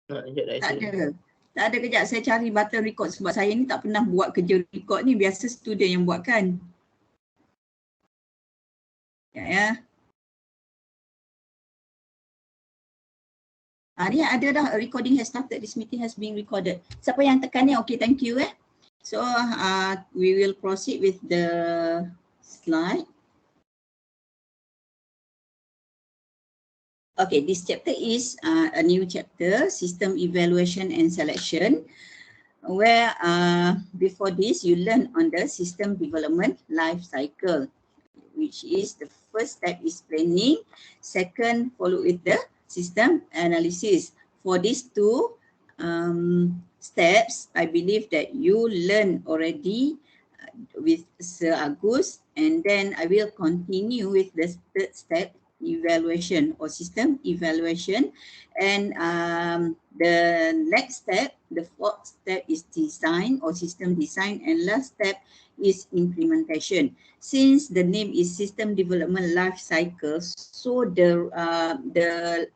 Tak ada. Tak ada, kejap saya cari button record sebab saya ni tak pernah buat kerja record ni. Biasa student yang buat kan. Ya. Ni ada dah, recording has started, this meeting has been recorded. Siapa yang tekan ni? Okay, thank you. So we will proceed with the slide. Okay, this chapter is a new chapter, System Evaluation and Selection, where before this you learn on the system development life cycle, which is the first step is planning, second follow with the system analysis. For these two steps, I believe that you learn already with Sir Agus, and then I will continue with the third step, evaluation or system evaluation, and the next step, the fourth step is design or system design, and last step is implementation. Since the name is system development life cycle, so the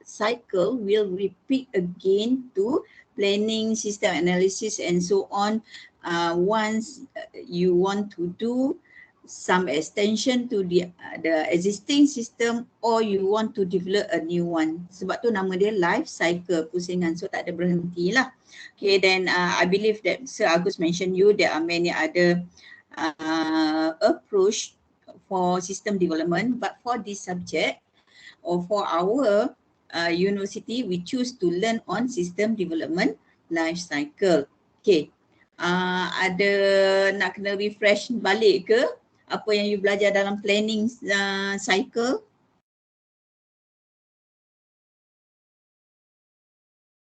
cycle will repeat again to planning, system analysis, and so on. Once you want to do some extension to the existing system, or you want to develop a new one. Sebab tu nama dia life cycle pusingan, so tak ada berhenti lah. Okay, then I believe that Sir Agus mentioned you there are many other approach for system development, but for this subject or for our university, we choose to learn on system development life cycle. Okay, ada nak kena refresh balik ke apa yang you belajar dalam planning cycle?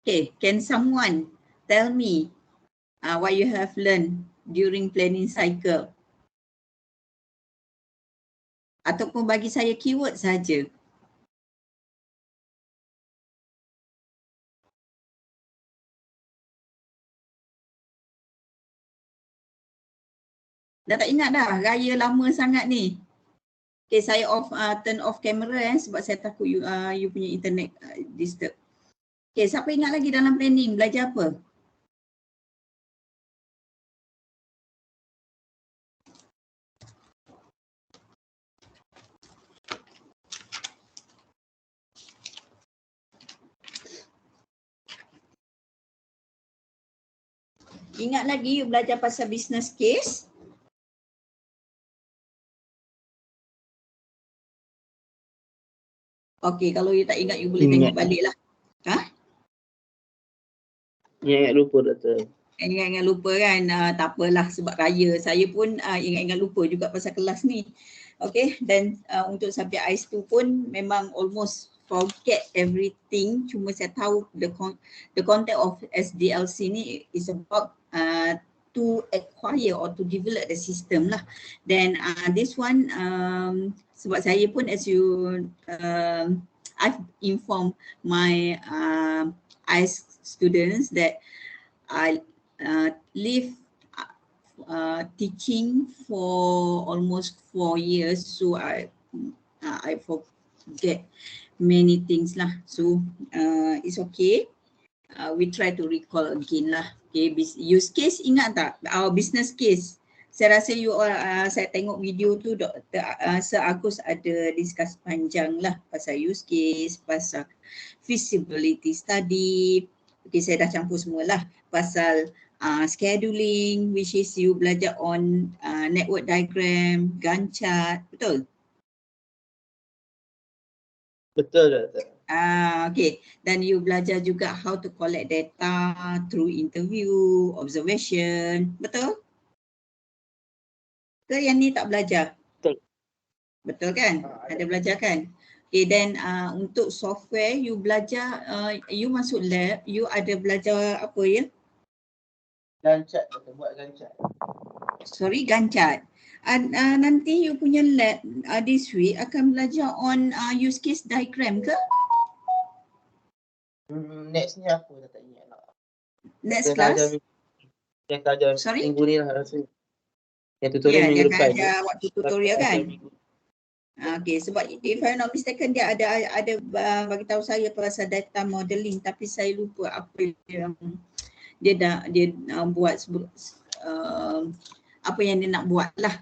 Okay, can someone tell me what you have learned during planning cycle? Ataupun bagi saya keyword saja. Dah tak ingat dah, raya lama sangat ni. Okay, saya turn off kamera sebab saya takut you punya internet disturb. Okay, siapa ingat lagi dalam planning belajar apa? Ingat lagi you belajar pasal business case? Okay, kalau you tak ingat you boleh tengok balik lah. Ingat lupa doktor. Ingat-ingat lupa kan, tak apalah sebab raya. Saya pun ingat-ingat lupa juga pasal kelas ni. Okay, dan untuk subjek ICE2 pun memang almost forget everything. Cuma saya tahu the content of SDLC ni is about to acquire or to develop the system lah. Then this one, sebab saya pun as you, I've informed my ICE students that I live teaching for almost 4 years, so I forget many things lah. So it's okay. We try to recall again lah. Okay, use case ingat tak? Our business case. Saya rasa you all, saya tengok video tu Dr. Sir Agus ada discuss panjang lah pasal use case, pasal feasibility study. Okay, saya dah campur semualah. Pasal scheduling, which is you belajar on network diagram, Gantt chart, betul? Betul doktor. Okay, dan you belajar juga how to collect data through interview, observation, betul? Ke yang ni tak belajar? Betul. Betul kan? Ada belajar kan? Okay, then untuk software you belajar, you masuk lab, you ada belajar apa ya? Gantt chart, kita buat Gantt chart. Sorry, Gantt chart. Nanti you punya lab this week akan belajar on use case diagram ke? Next ni apa dah tak ingat lah. Next class? Yang ajar minggu ni lah rasanya. Yang tutorial minggu depan. Yang ajar waktu tutorial kan? Okay, sebab if I'm not mistaken dia ada bagi tahu saya pasal data modeling, tapi saya lupa apa yang dia buat apa yang dia nak buat lah,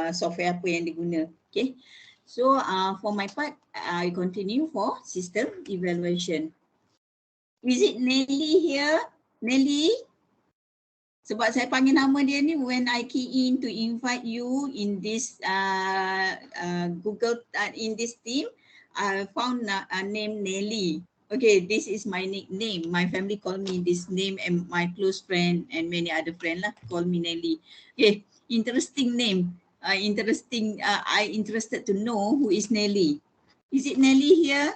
software apa yang dia guna. Okay, so for my part I continue for system evaluation. Is it Nelly here? Nelly? Sebab saya panggil nama dia ni when I key in to invite you in this Google in this team, I found a name Nelly. Okay, this is my nickname. My family call me this name and my close friend and many other friends lah call me Nelly. Okay, interesting name. I interested to know who is Nelly. Is it Nelly here?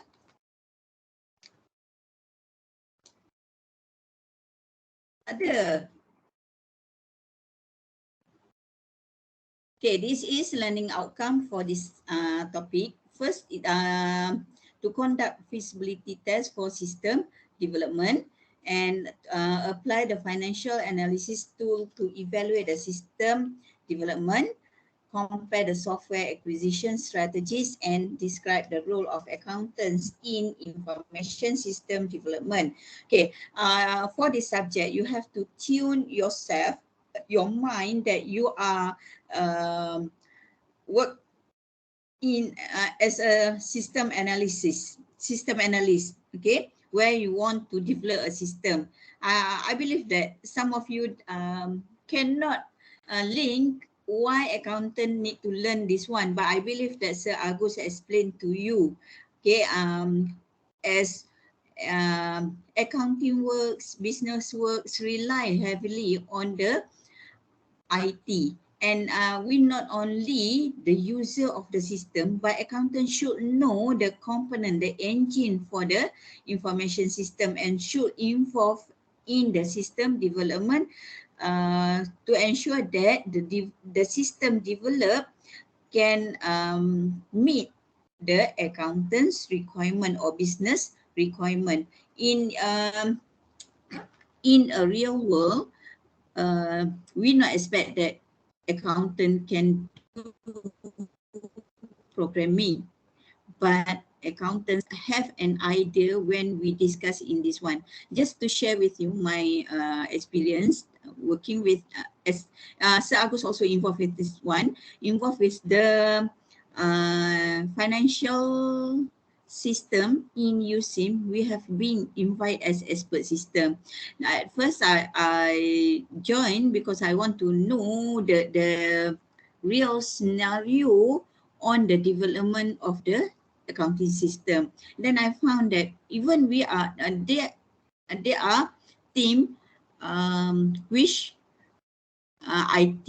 Ada. Okay, this is learning outcome for this topic. First, to conduct feasibility test for system development and apply the financial analysis tool to evaluate the system development, compare the software acquisition strategies, and describe the role of accountants in information system development. Okay, for this subject, you have to tune yourself, your mind that you are work in as a system analyst, okay, where you want to develop a system. I believe that some of you cannot link why accountant need to learn this one, but I believe that Sir Agus explained to you, okay, as accounting works, business works rely heavily on the IT. And we not only the user of the system, but accountant should know the component, the engine for the information system, and should involve in the system development to ensure that the system developed can meet the accountant's requirement or business requirement. In a real world, we not expect that accountant can do programming, but accountants have an idea when we discuss in this one. Just to share with you my experience working with, Sir Agus also involved with this one, involved with the financial system in USIM. We have been invited as expert system. Now, at first I joined because I want to know the real scenario on the development of the accounting system. Then I found that even we are there are team which IT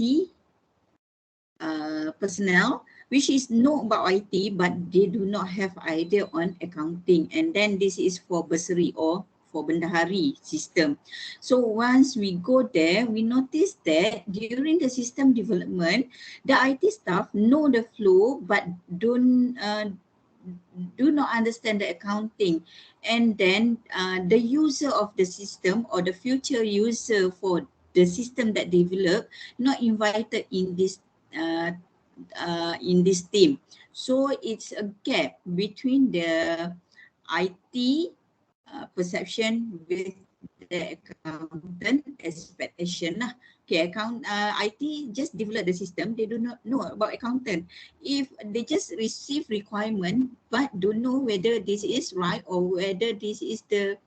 personnel which is know about IT, but they do not have idea on accounting. And then this is for bursary or for bendahari system. So once we go there, we notice that during the system development, the IT staff know the flow, but do not understand the accounting. And then the user of the system or the future user for the system that developed not invited in this team. So it's a gap between the IT perception with the accountant expectation lah. Okay, IT just develop the system, they do not know about accountant. If they just receive requirement but don't know whether this is right or whether this is the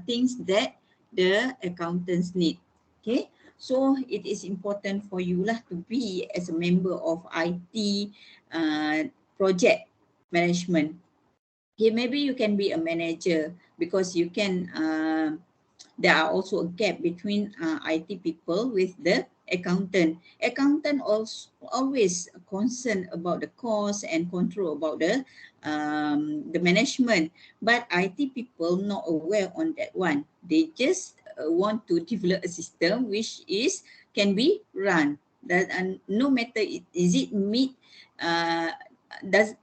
things that the accountants need. Okay, so it is important for you lah to be as a member of IT project management. Okay, maybe you can be a manager because you can, there are also a gap between IT people with the accountant. Accountant also always concerned about the cost and control about the management, but IT people not aware on that one. They just want to develop a system which is can be run. That no matter is it meet does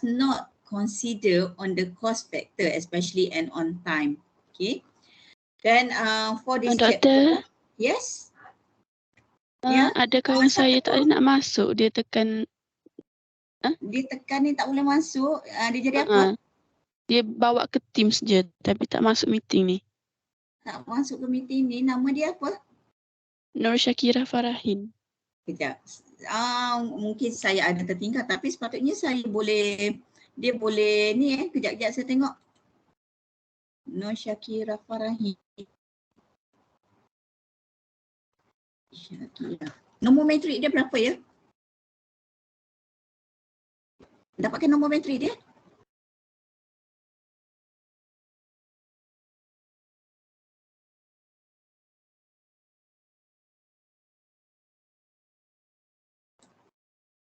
not consider on the cost factor, especially and on time. Okay. Then for this Doktor, yes. ada kawan saya tak ada nak masuk, dia tekan Dia tekan ni tak boleh masuk. Dia jadi apa? Dia bawa ke Teams je tapi tak masuk meeting ni. Tak masuk ke meeting ni. Nama dia apa? Nur Syakira Farahin. Kejap. Mungkin saya ada tertinggal tapi sepatutnya saya boleh, dia boleh ni kejap-kejap saya tengok. Nur Syakira Farahin. Syakira. Nombor matrik dia berapa ya? Dapatkan nombor matrik dia?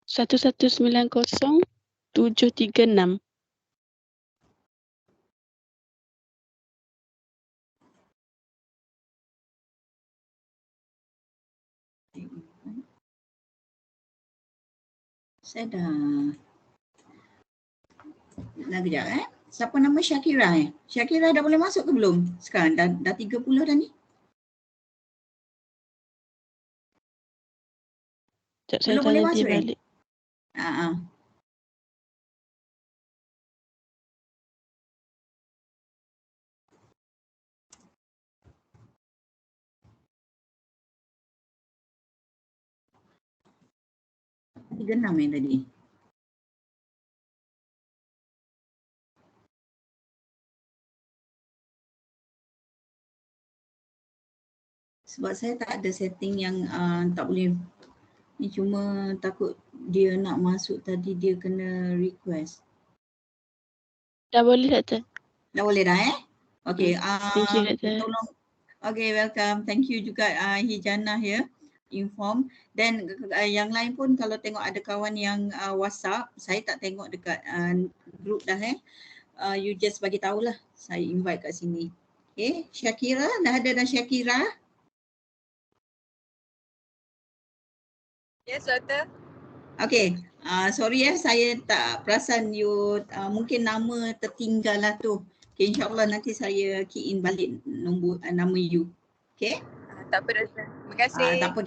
Satu 736. Saya dah kejap Siapa nama Syakira Syakira dah boleh masuk ke belum? Sekarang dah 30 dah ni. Sekejap saya Belum boleh tanya dia masuk balik. Tiga 6 yang tadi. Sebab saya tak ada setting yang tak boleh. Ni cuma takut dia nak masuk tadi dia kena request. Dah boleh Doktor? Dah boleh dah Okay. Thank you Doktor. Tolong. Okay, welcome. Thank you juga Hijana ya. Inform. Dan yang lain pun kalau tengok ada kawan yang WhatsApp, saya tak tengok dekat group dah you just bagi tahulah. Saya invite kat sini. Okay, Syakira dah ada dah Syakira? Yes, Doktor. Okay, sorry saya tak perasan you mungkin nama tertinggal lah tu. Okay, insyaAllah nanti saya key in balik nombor nama you. Okay? Tak apa Doktor. Terima kasih. Tak apa,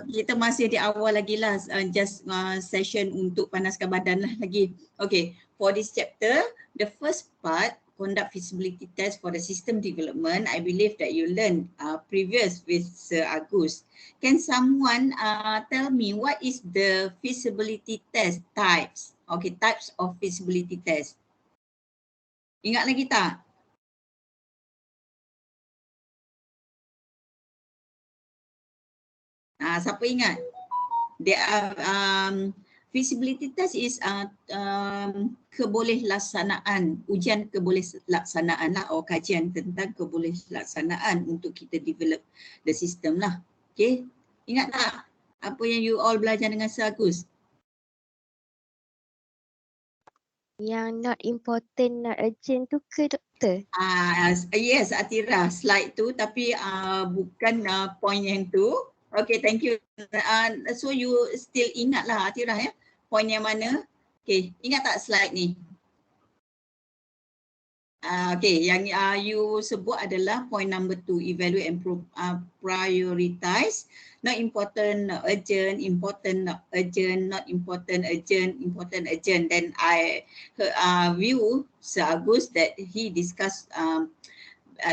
kita masih di awal lagi lah, just session untuk panaskan badan lah lagi. Okay, for this chapter, the first part, conduct feasibility test for the system development. I believe that you learned previous with Sir Agus. Can someone tell me what is the feasibility test types? Okay, types of feasibility test. Ingat lagi tak? Siapa ingat? There are feasibility test is kebolehlassanaan, ujian kebolehlassanaan lah, atau kajian tentang kebolehlassanaan untuk kita develop the system lah. Okay, ingat tak apa yang you all belajar dengan Sir Agus? Yang not important, not urgent tu ke Doktor? Yes Atira, slide tu tapi bukan point yang tu. Okay, thank you. So you still ingat lah Atira point yang mana? Okay, ingat tak slide ni? Okay, yang you sebut adalah point number 2, evaluate and prioritize. Not important, not urgent, important, not urgent, not important, urgent, important, urgent. Then I view Sir Agus that he discussed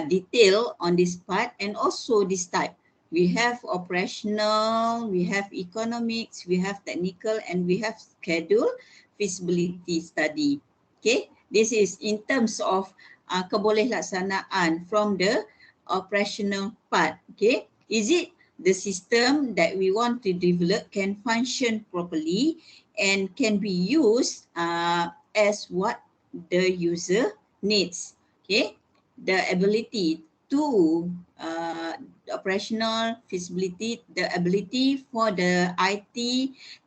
detail on this part and also this type. We have operational, we have economics, we have technical, and we have schedule feasibility study. Okay, this is in terms of kebolehlassanaan from the operational part. Okay, is it the system that we want to develop can function properly and can be used as what the user needs. Okay, the ability to operational feasibility, the ability for the IT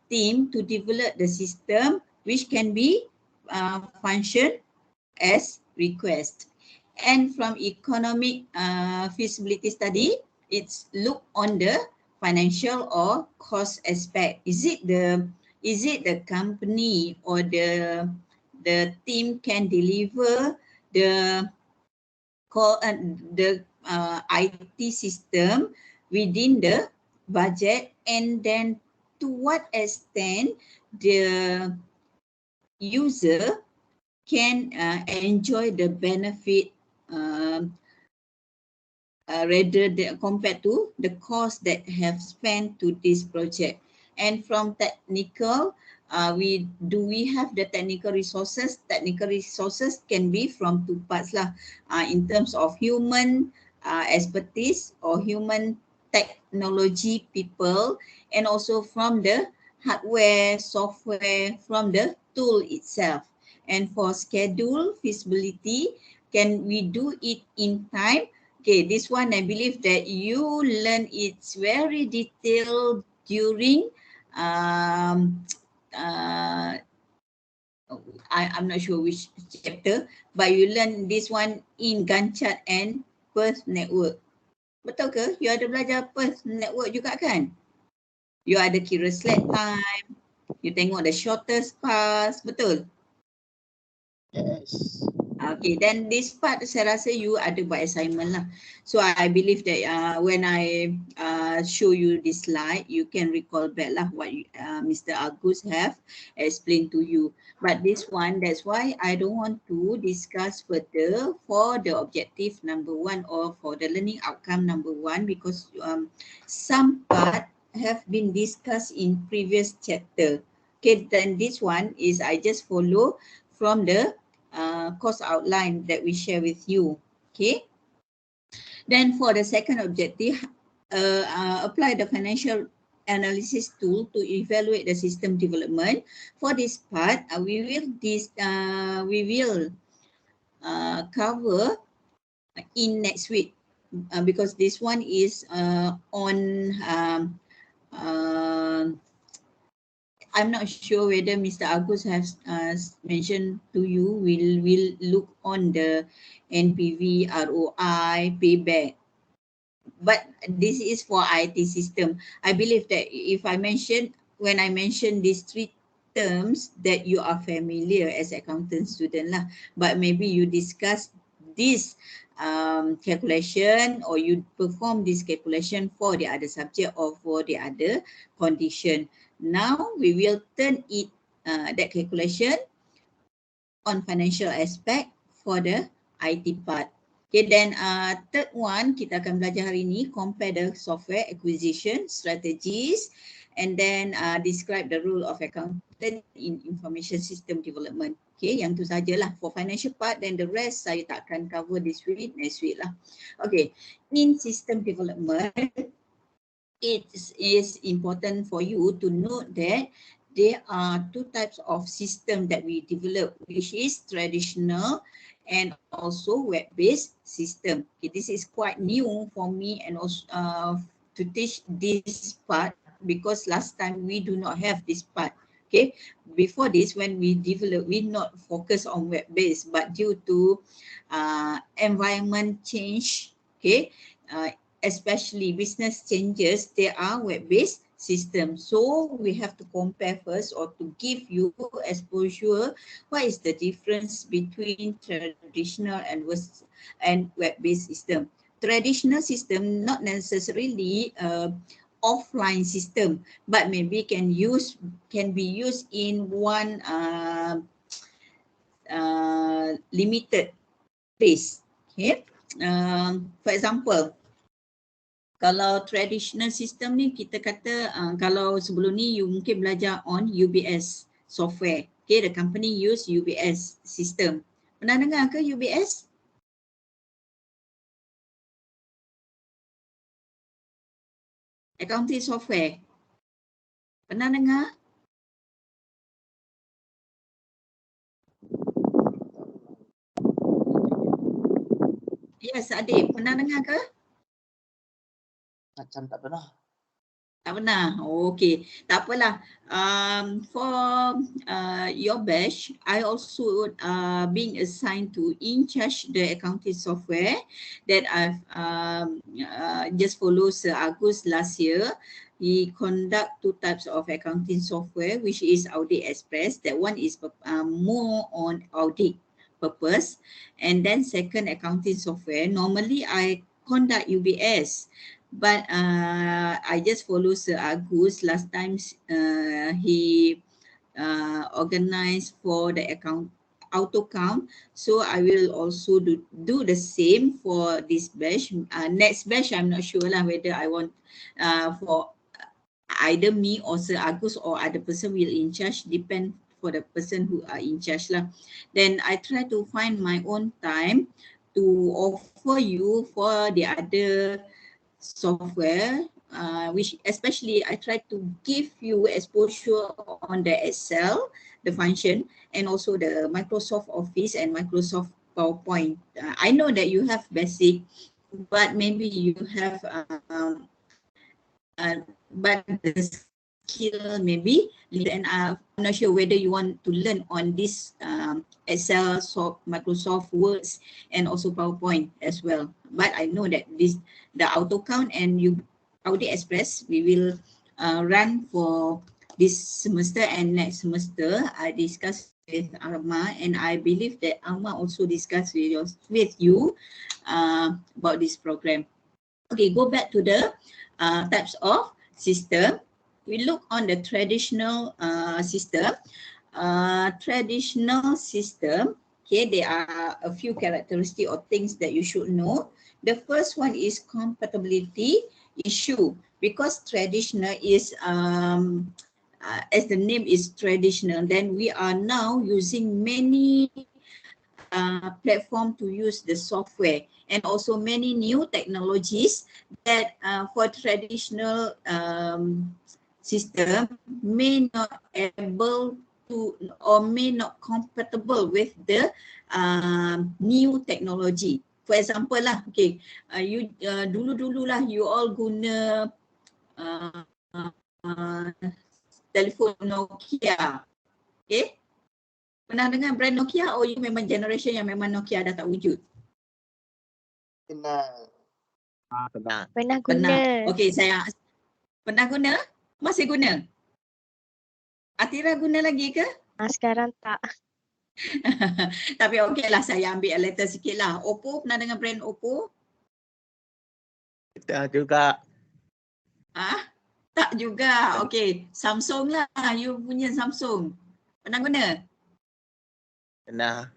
team to develop the system which can be function as request. And from economic feasibility study, it's look on the financial or cost aspect. Is it the company or the team can deliver the IT system within the budget, and then to what extent the user can enjoy the benefit rather than compared to the cost that have spent to this project. And from technical, we have the technical resources. Technical resources can be from two parts lah. In terms of human expertise or human technology people, and also from the hardware, software, from the tool itself. And for schedule feasibility, can we do it in time? Okay, this one I believe that you learn it's very detailed during I'm not sure which chapter, but you learn this one in Gantt chart and Perth network. Betul ke? You ada belajar Perth network juga kan? You ada kira slack time, you tengok the shortest pass, betul? Yes. Okay, then this part saya rasa you ada buat assignment lah. So I believe that when I show you this slide, you can recall back lah what Mr. Agus have explained to you. But this one, that's why I don't want to discuss further for the objective number 1 or for the learning outcome number 1, because some part have been discussed in previous chapter. Okay, then this one is I just follow from the course outline that we share with you. Okay. Then for the second objective, apply the financial analysis tool to evaluate the system development. For this part, we will cover in next week because this one is on. I'm not sure whether Mr. Agus has mentioned to you, will look on the NPV, ROI, payback. But this is for IT system. I believe that if I mention, when I mention these three terms, that you are familiar as accountant student lah. But maybe you discuss this calculation, or you perform this calculation for the other subject or for the other condition. Now we will turn it that calculation on financial aspect for the IT part. Okay, then third one kita akan belajar hari ini, compare the software acquisition strategies, and then describe the role of accountant in information system development. Okay, yang tu sajalah for financial part, then the rest saya tak akan cover this week, next week lah. Okay, in system development, it is important for you to note that there are two types of system that we develop, which is traditional and also web-based system. Okay, this is quite new for me and also to teach this part, because last time we do not have this part. Okay, before this, when we develop, we not focus on web-based, but due to environment change, okay, especially business changes, there are web-based systems. So we have to compare first, or to give you exposure, what is the difference between traditional and web-based system. Traditional system not necessarily offline system, but maybe can be used in one limited place. Okay, for example, kalau traditional system ni kita kata kalau sebelum ni you mungkin belajar on UBS software. Okay, the company use UBS system. Pernah dengar ke UBS? Accounting software. Pernah dengar? Yes, Adik. Pernah dengar ke? Macam tak pernah. Tak pernah. Oh, okay. Tak apalah. For your batch, I also being assigned to in charge the accounting software that I've just followed Sir Agus last year. He conduct two types of accounting software, which is Audit Express. That one is more on audit purpose. And then second accounting software, normally I conduct UBS. But I just follow Sir Agus. Last time he organize for the account auto count. So I will also do the same for this batch. Next batch, I'm not sure lah whether I want for either me or Sir Agus or other person will in charge, depend for the person who are in charge lah. Then I try to find my own time to offer you for the other software, which especially I try to give you exposure on the Excel, the function, and also the Microsoft Office and Microsoft PowerPoint. I know that you have basic, but maybe you have but the skill maybe, and I'm not sure whether you want to learn on this Excel, Microsoft Words, and also PowerPoint as well. But I know that this, the auto count and Audit Express, we will run for this semester and next semester. I discussed with Arma, and I believe that Arma also discussed with you about this program. Okay, go back to the types of system. We look on the traditional system. Traditional system, okay, there are a few characteristics or things that you should know. The first one is compatibility issue, because traditional is as the name is traditional, then we are now using many platform to use the software, and also many new technologies that for traditional system may not able to or may not compatible with the new technology. For example lah, okay, you dulu lah you all guna telefon Nokia, okay? Pernah dengar brand Nokia, or you memang generation yang memang Nokia dah tak wujud? Kenal. Pernah. Pernah guna. Pernah. Okey, saya pernah guna? Masih guna? Atira guna lagi ke? Sekarang tak. Tapi okeylah, saya ambil letter sikit lah. Oppo, pernah dengar brand Oppo? Kita juga. Tak juga. Okey, Samsung lah. You punya Samsung. Pernah guna? Pernah.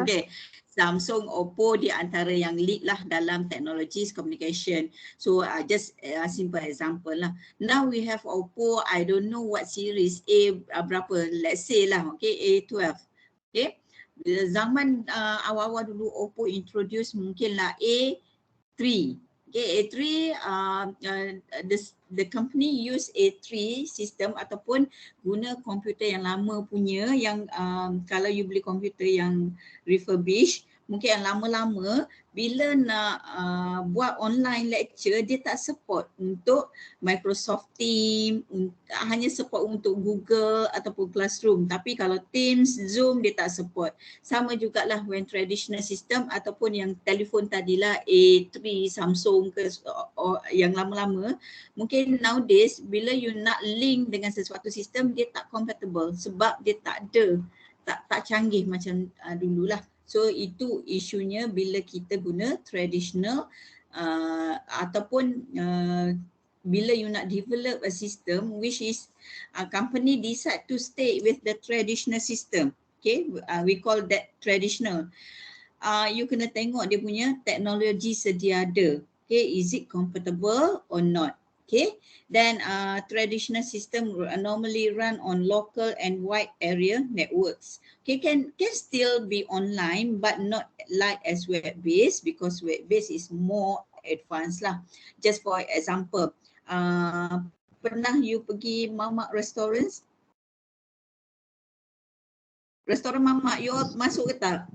Okay. Samsung, Oppo di antara yang lead lah dalam technologies communication. So just a simple example lah. Now we have Oppo, I don't know what series, A berapa, let's say lah, okay, A12. Okay. Zaman awal-awal dulu Oppo introduce mungkinlah A3. Okay, A3 the company use A3 system ataupun guna komputer yang lama punya, yang kalau you beli komputer yang refurbish, mungkin yang lama-lama, bila nak buat online lecture, dia tak support untuk Microsoft Teams, hanya support untuk Google ataupun Classroom. Tapi kalau Teams, Zoom, dia tak support. Sama jugalah when traditional system ataupun yang telefon tadilah A3 Samsung ke yang lama-lama, mungkin nowadays bila you nak link dengan sesuatu sistem, dia tak compatible sebab dia tak ada, tak canggih macam dululah. So itu isunya bila kita guna traditional ataupun bila you nak develop a system which is company decide to stay with the traditional system. Okay, we call that traditional. You kena tengok dia punya teknologi sedia ada. Okay, is it compatible or not? Okay, then traditional system normally run on local and wide area networks. Okay, can still be online but not like as web-based, because web-based is more advanced lah. Just for example, pernah you pergi Mamak Restaurants? Restoran Mamak, you masuk ke tak?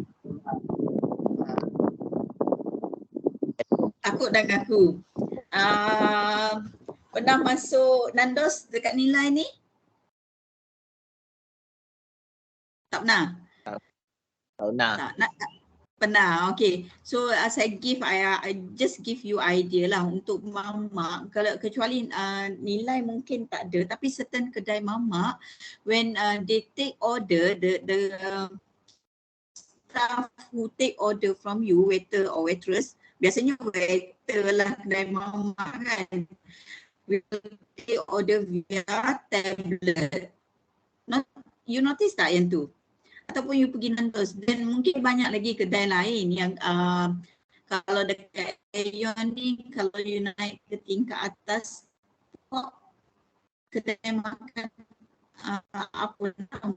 Takut dengan aku. Pernah masuk Nandos dekat Nilai ni? Tak pernah? Pernah. Pernah, okay. So saya I just give you idea lah untuk mamak. Kalau kecuali Nilai mungkin tak ada, tapi certain kedai mamak, when they take order, the staff who take order from you, waiter or waitress, biasanya waiter lah kedai mamak kan, will take order via tablet. You notice tak yang tu? Ataupun you pergi Nandos, dan mungkin banyak lagi kedai lain yang kalau dekat Aeon ni, kalau you naik ke tingkat atas, kedai makan apa nama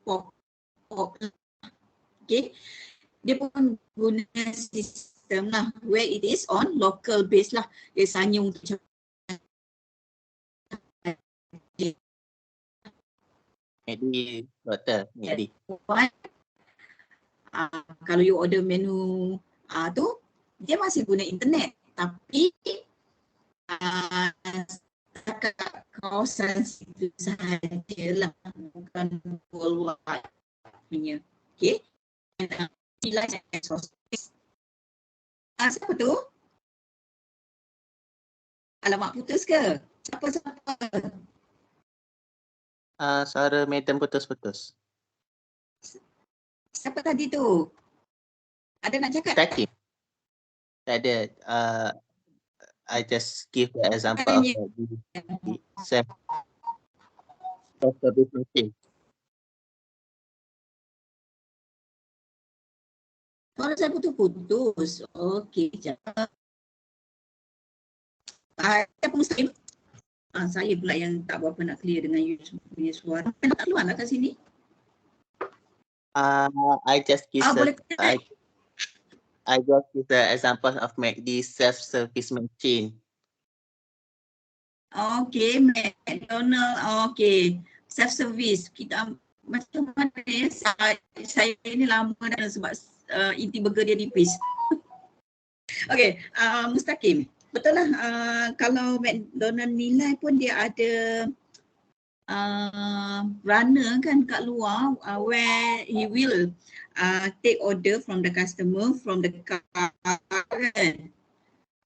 pop, okay, dia pun guna sistem lah where it is on local base lah, dia sanyung untuk MACD, doktor, MACD. Kalau you order menu tu, dia masih guna internet, tapi setakat kawasan situ sahajalah, bukan worldwide punya. Okay. Siapa tu? Alamak, putus ke? Siapa? Suara Madam putus-putus. Siapa tadi tu? Ada nak cakap? Takim. Tak ada. I just give the example of the self-service machine. Suara saya putus-putus. Okey, sekejap. Siapa Mustaqim? Saya pula yang tak berapa nak clear dengan you punya suara. Nak keluar lah kat sini? I just give boleh. I just give the example of MACD self-service machine. Okay, McDonald. Okay, self-service. Kita macam mana ya? Saya ini lama dah sebab inti burger dia nipis. Okay, Mustaqim. Betul lah, kalau McDonald nilai pun dia ada runner kan kat luar where he will take order from the customer from the car kan.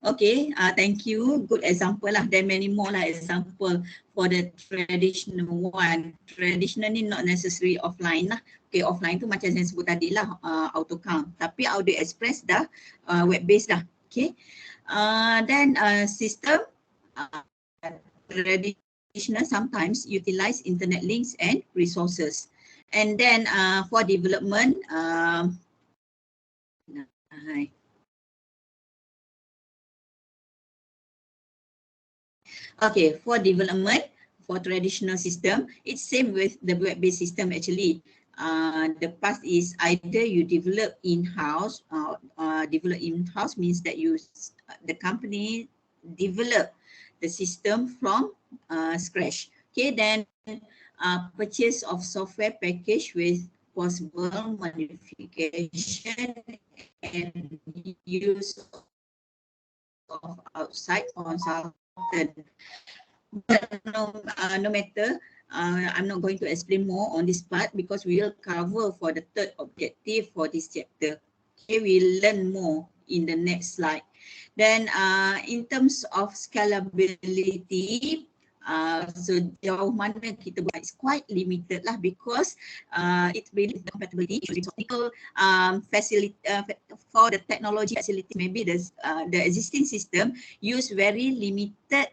Okay, thank you. Good example lah. There many more lah example for the traditional one. Traditional ni not necessary offline lah. Okay, offline tu macam saya sebut tadi lah, AutoCount. Tapi Audio Express dah web based dah. Okay. Then system traditional sometimes utilize internet links and resources. And then for development, okay, for development, for traditional system, it's same with the web-based system actually. The past is either you develop in-house. Develop in-house means that the company develop the system from scratch. Okay, then purchase of software package with possible modification and use of outside consultant. But no matter, I'm not going to explain more on this part because we will cover for the third objective for this chapter. Okay, we'll learn more in the next slide. Then in terms of scalability, so jauh mana kita buat, it's quite limited lah because it really is the compatibility with technical facility for the technology facility. Maybe the existing system use very limited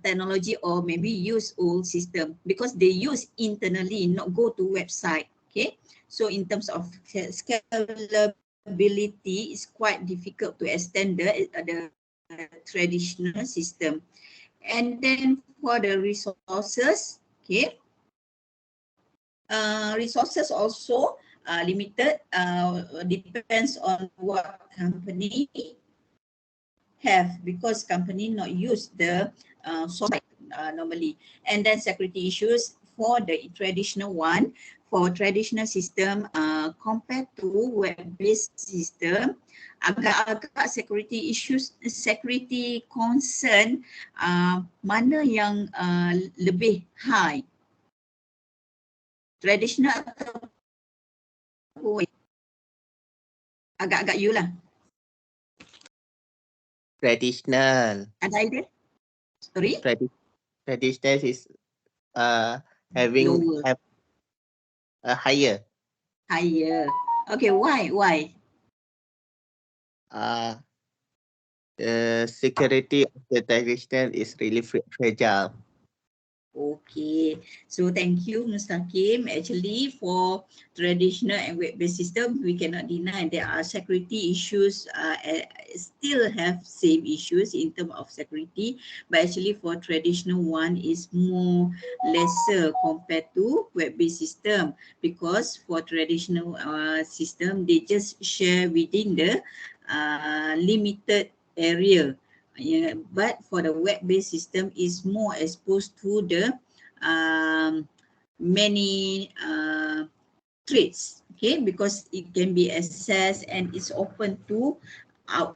technology or maybe use old system because they use internally, not go to website. Okay, so in terms of scalability, it's quite difficult to extend the traditional system. And then for the resources, okay, resources also limited, depends on what company have because company not use the software normally. And then security issues for the traditional one, for traditional system compared to web-based system, agak-agak security issues, security concern mana yang lebih high? Traditional atau web? Agak-agak you lah. Traditional. Ada idea? Sorry? Traditional is having a higher. Higher. Okay, why? The security of the traditional is really fragile. Okay, so thank you, Mustaqim. Actually, for traditional and web-based system, we cannot deny there are security issues, still have same issues in terms of security, but actually for traditional one is more lesser compared to web-based system, because for traditional system, they just share within the limited area. Yeah, but for the web-based system is more exposed to the many traits, okay, because it can be accessed and it's open to out.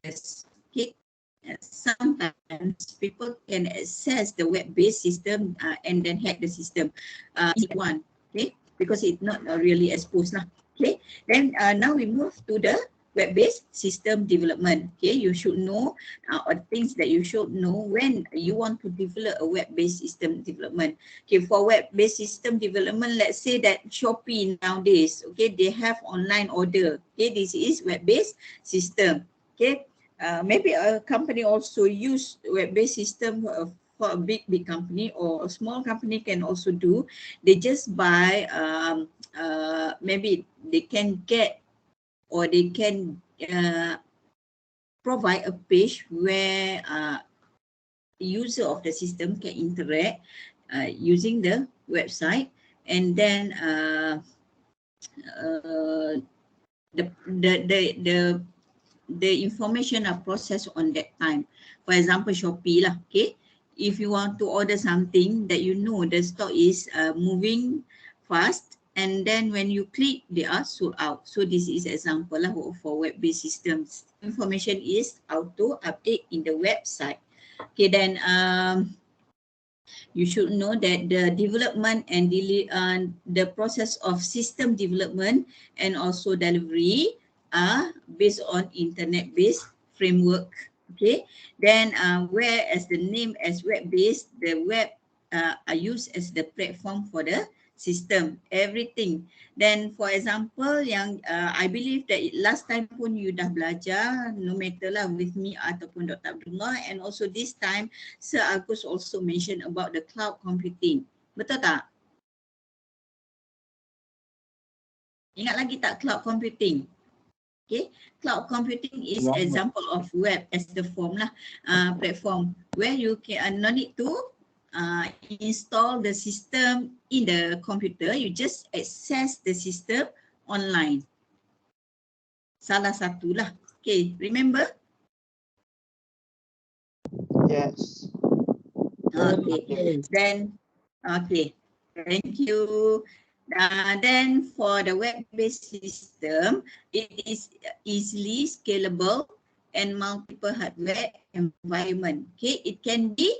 Okay, sometimes people can access the web-based system and then hack the system. One, okay, because it's not really exposed lah. Okay, then now we move to the web-based system development. Okay, you should know or things that you should know when you want to develop a web-based system development. Okay, for web-based system development, let's say that Shopee nowadays, okay, they have online order. Okay, this is web-based system. Okay, maybe a company also use web-based system for a big company, or a small company can also do. They just buy maybe they can get or they can provide a page where user of the system can interact using the website, and then the information are processed on that time. For example, Shopee lah, okay. If you want to order something that you know the stock is moving fast, and then when you click, they are sold out. So this is example lah for web-based systems. Information is auto update in the website. Okay, then you should know that the development and the process of system development and also delivery are based on internet-based framework. Okay, then whereas the name as web-based, the web are used as the platform for the system, everything. Then for example, yang I believe that last time pun you dah belajar, no matter lah with me ataupun Dr. Abdullah, and also this time Sir Agus also mentioned about the cloud computing. Betul tak? Ingat lagi tak cloud computing? Okay, cloud computing is example of web as the form lah, platform where you can no need to install the system in the computer. You just access the system online. Salah satu lah. Okay, remember? Yes. Okay, then okay, thank you. Then for the web-based system, it is easily scalable and multiple hardware environment. Okay, it can be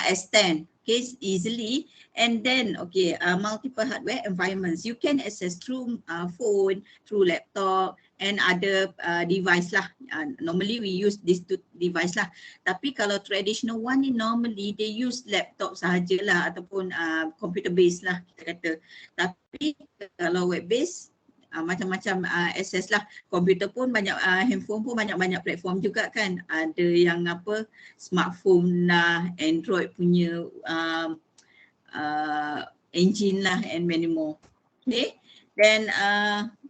extend, okay, easily, and then okay, multiple hardware environments. You can access through phone, through laptop, and other device lah. Normally we use these two device lah. Tapi kalau traditional one ni normally they use laptop sahajalah ataupun computer based lah kita kata. Tapi kalau web based macam-macam access lah. Komputer pun banyak, handphone pun banyak-banyak platform juga kan. Ada yang apa, smartphone lah, Android punya engine lah, and many more. Okay, then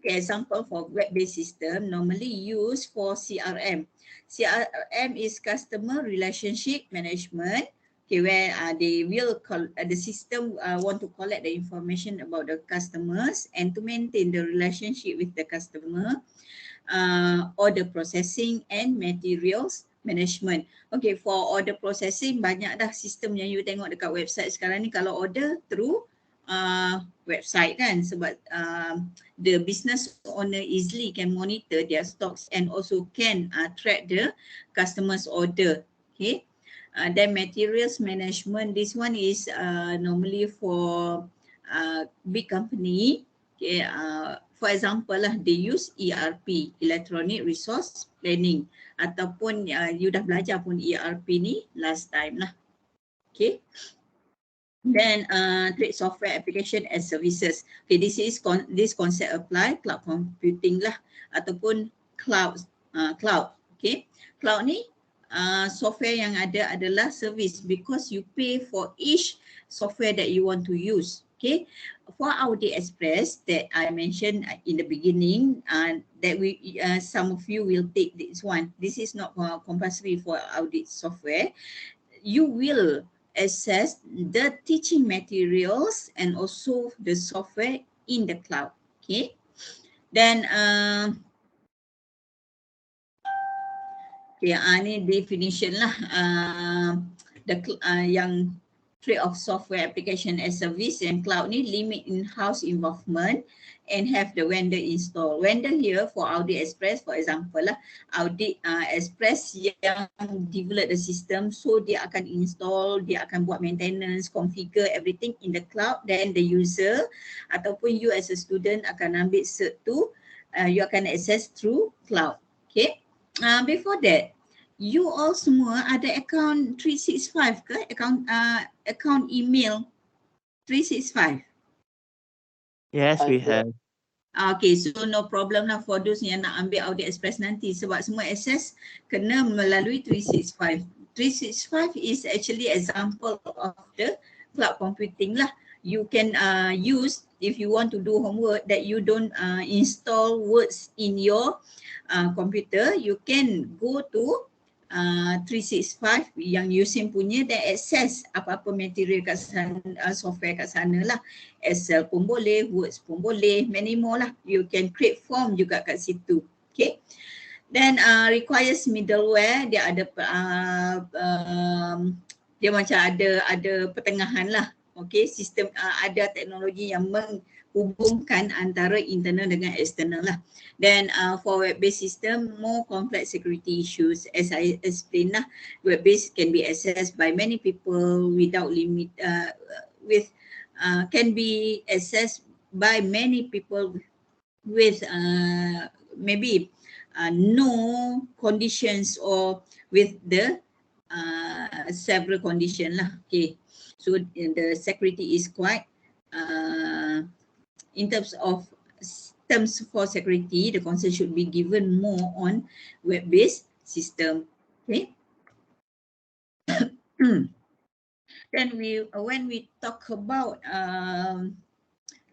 okay, example for web-based system normally used for CRM. CRM is customer relationship management. Okay, where they will the system want to collect the information about the customers and to maintain the relationship with the customer. Order processing and materials management. Okay, for order processing banyak dah sistem yang you tengok dekat website sekarang ni. Kalau order through website kan, sebab the business owner easily can monitor their stocks and also can track the customers order. Okay, then materials management, this one is normally for big company. Okay, for example lah, they use ERP, electronic resource planning, ataupun you dah belajar pun ERP ni last time lah. Okay, then trade software application and services. Okay, this concept apply cloud computing lah ataupun cloud. Okay, cloud ni software yang ada adalah service because you pay for each software that you want to use. Okay, for Audit Express that I mentioned in the beginning, that we some of you will take this one. This is not compulsory for audit software. You will access the teaching materials and also the software in the cloud. Okay, then okay, ni definition lah. Yang trade-off software application as service and cloud ni limit in-house involvement and have the vendor install. Vendor here for Audit Express, for example lah, Audit Express yang develop the system, so dia akan install, dia akan buat maintenance, configure everything in the cloud, then the user ataupun you as a student akan ambil cert tu, you akan access through cloud. Okay, before that, you all semua ada account 365 ke? Account email 365? Yes, we have. Okay, so no problem lah for those yang nak ambil Audit Express nanti sebab semua access kena melalui 365. 365 is actually example of the cloud computing lah. You can use if you want to do homework that you don't install words in your computer, you can go to 365 yang Usim punya dan access apa-apa material kat sana, software kat sana lah. Excel pun boleh, Words pun boleh, many more lah. You can create form juga kat situ. Okay. Then requires middleware, dia ada dia macam ada pertengahan lah. Okay, sistem ada teknologi yang menghubungkan antara internal dengan external lah. Then for web-based system, more complex security issues. As I explained lah, web-based can be accessed by many people without limit, can be accessed by many people with maybe no conditions or with the several condition lah. Okay, so the security is quite in terms of terms for security, the concern should be given more on web-based system. Okay. Then when we talk about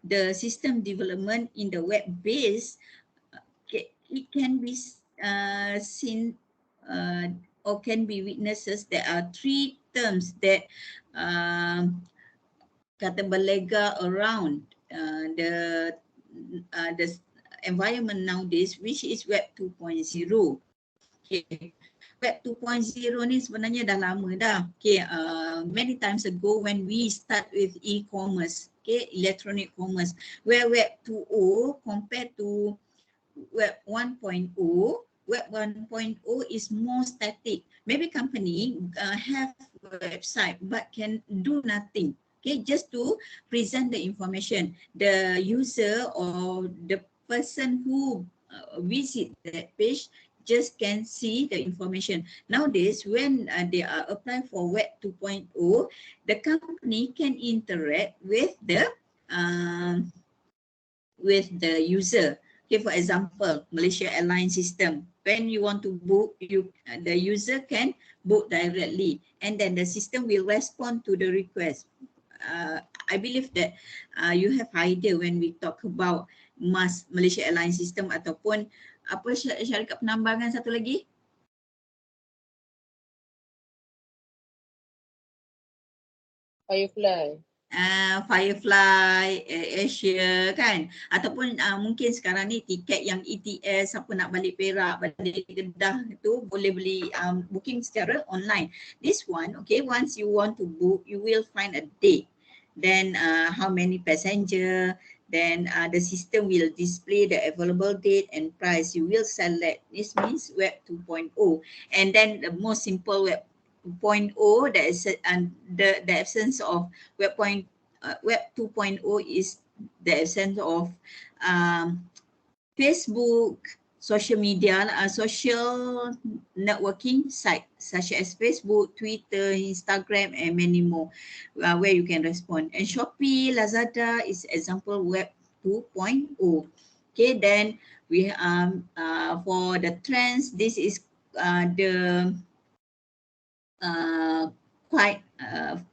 the system development in the web-based, it can be seen or can be witnesses. There are three terms that kata berlega around the environment nowadays, which is Web 2.0. Okay. Web 2.0 ni sebenarnya dah lama dah. Okay, many times ago when we start with e-commerce, okay, electronic commerce, where Web 2.0 compared to Web 1.0, Web 1.0 is more static. Maybe company have a website but can do nothing. Okay, just to present the information. The user or the person who visit that page just can see the information. Nowadays, when they are applying for Web 2.0, the company can interact with the user. Okay, for example, Malaysia Airlines system. When you want to book, the user can book directly, and then the system will respond to the request. I believe that you have idea when we talk about Malaysia Airlines system ataupun apa syarikat penambangan satu lagi? Firefly. Firefly, Asia kan, ataupun mungkin sekarang ni tiket yang ETS, siapa nak balik Perak, balik Kedah tu boleh beli booking secara online. This one, okay, once you want to book, you will find a date, then how many passenger, then the system will display the available date and price. You will select. This means Web 2.0, and then the most simple Web 2.0, that is the absence of Web 2.0 is the absence of Facebook, social media, social networking site such as Facebook, Twitter, Instagram, and many more, where you can respond. And Shopee, Lazada is example Web 2.0. Okay, then we for the trends, this is the quite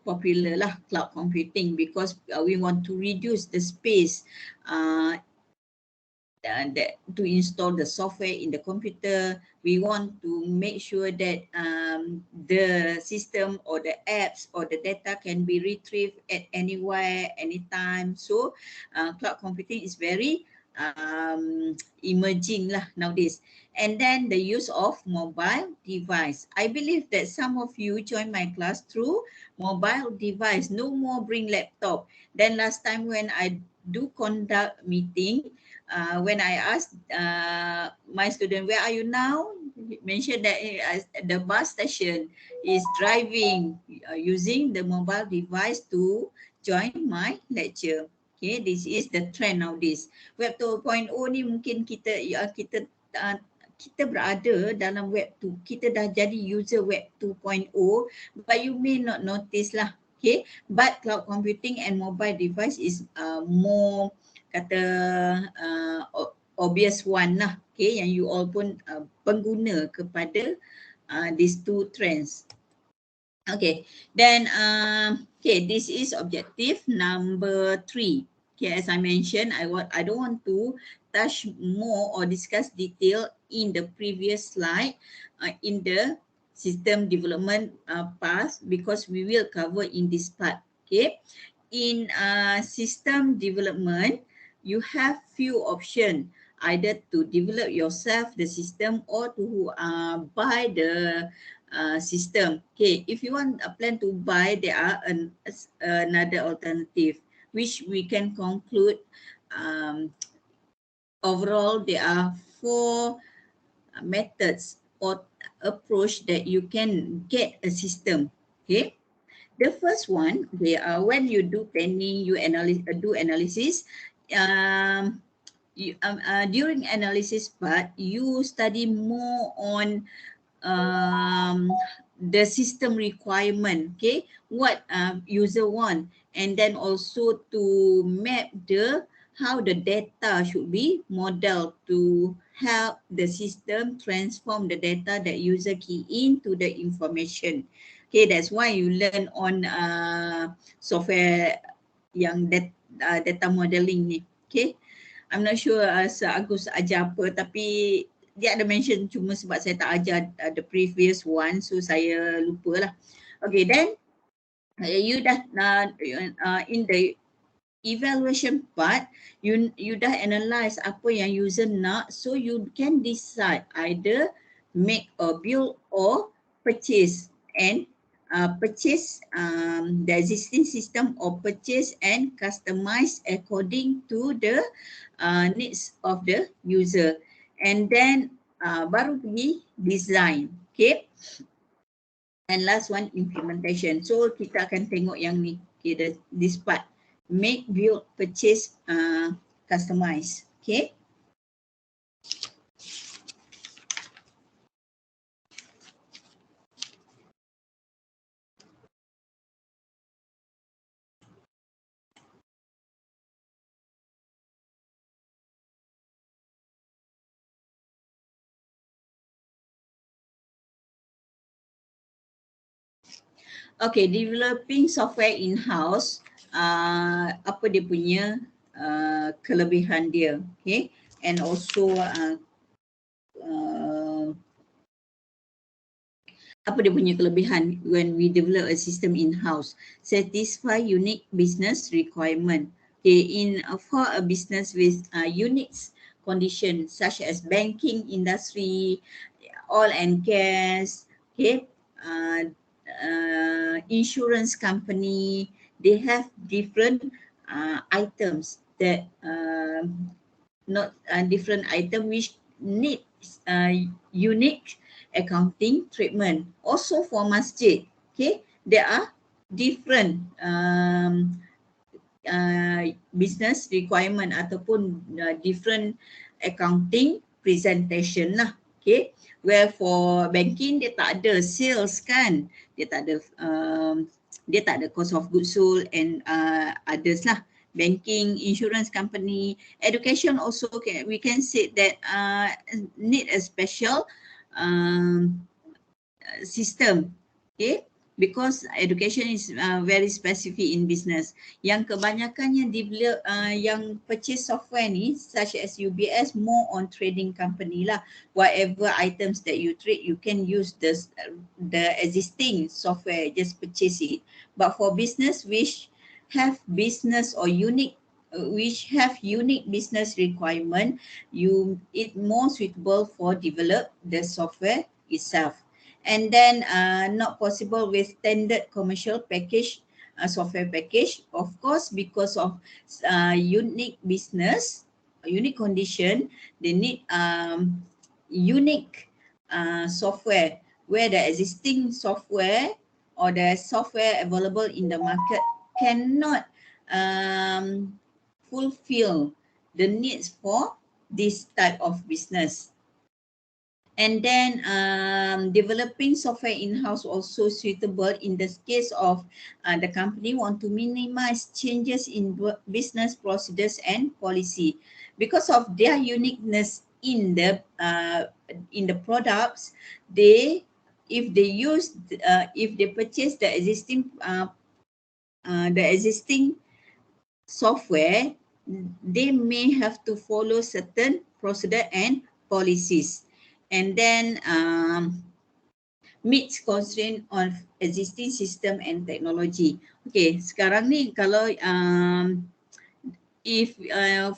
popular lah, cloud computing, because we want to reduce the space that to install the software in the computer. We want to make sure that the system or the apps or the data can be retrieved at anywhere, anytime. So cloud computing is very emerging lah nowadays. And then the use of mobile device. I believe that some of you join my class through mobile device. No more bring laptop. Then last time when I do conduct meeting, when I asked my student, where are you now? He mentioned that the bus station is driving using the mobile device to join my lecture. Okay, this is the trend nowadays. Web 2.0 ni mungkin kita berada dalam Web 2. Kita dah jadi user Web 2.0, but you may not notice lah. Okay, but cloud computing and mobile device is more kata obvious one lah, okay, yang you all pun pengguna kepada these two trends. Okay, then okay, this is objective number 3. Okay, as I mentioned, I don't want to touch more or discuss detail in the previous slide in the system development path, because we will cover in this part. Okay, in system development, you have few options, either to develop yourself the system or to buy the system. Okay, if you want a plan to buy, there are another alternative, which we can conclude overall there are 4 methods or approach that you can get a system. Okay, the first one, when you do planning, you do analysis. During analysis part, you study more on the system requirement, okay, what user want, and then also to map how the data should be modeled to help the system transform the data that user key into the information. Okay, that's why you learn on software yang data modeling ni. Okay, I'm not sure Sir Agus ajar apa, tapi dia ada mention, cuma sebab saya tak ajar the previous one, so saya lupa lah. Okay, then you dah in the evaluation part, you dah analyse apa yang user nak, so you can decide either make or build or purchase, and purchase the existing system or purchase and customize according to the needs of the user, and then baru pergi design. Okay, and last one, implementation. So kita akan tengok yang ni, okay, this part, make, build, purchase, customize. Okay. Okay, developing software in-house, apa dia punya kelebihan dia, okay, and also apa dia punya kelebihan when we develop a system in-house. Satisfy unique business requirement. Okay, for a business with unique conditions such as banking industry, oil and gas, okay, insurance company, they have different items that different item which need unique accounting treatment. Also for masjid, okay, there are different business requirement ataupun different accounting presentation lah. Okay, where for banking dia tak ada sales kan, dia tak ada cost of goods sold and others lah. Banking, insurance company, education also we can say that need a special system Okay, because education is very specific in business. Yang kebanyakan yang develop, yang purchase software ni, such as UBS, more on trading company lah. Whatever items that you trade, you can use the existing software, just purchase it. But for business which have business or unique business requirement, it more suitable for develop the software itself. And then not possible with standard commercial package, software package, of course, because of unique business, unique condition, they need unique software, where the existing software or the software available in the market cannot fulfill the needs for this type of business. And then developing software in-house also suitable in the case of the company want to minimize changes in business procedures and policy. Because of their uniqueness in the products, if they purchase the existing software, they may have to follow certain procedure and policies, and then meets constraint on existing system and technology. Okay, sekarang ni kalau if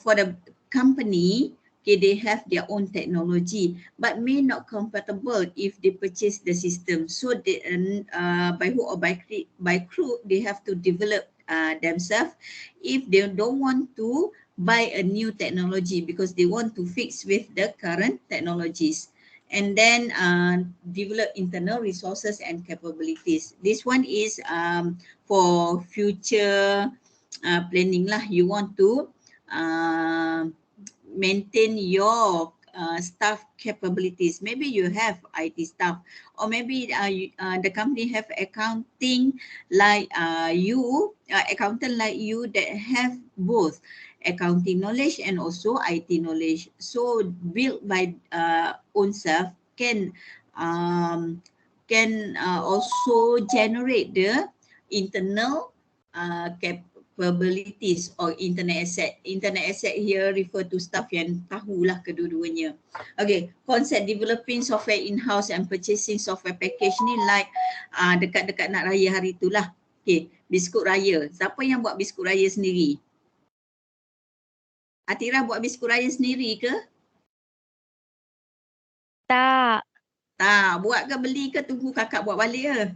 for the company, okay, they have their own technology but may not compatible if they purchase the system. So they, by hook or by crook, they have to develop themselves if they don't want to buy a new technology, because they want to fix with the current technologies. And then develop internal resources and capabilities. This one is for future planning lah. You want to maintain your staff capabilities. Maybe you have IT staff, or maybe the company have accounting like accountant like you that have both accounting knowledge and also IT knowledge. So built by own self can also generate the internal capabilities or internet asset. Internet asset here refer to staff yang tahulah kedua-duanya. Okay, concept developing software in-house and purchasing software package ni like dekat-dekat nak raya hari tu lah. Okay, biskut raya. Siapa yang buat biskut raya sendiri? Atira buat biskut raya sendiri ke? Tak. Tak, buat ke beli ke tunggu kakak buat balik ke?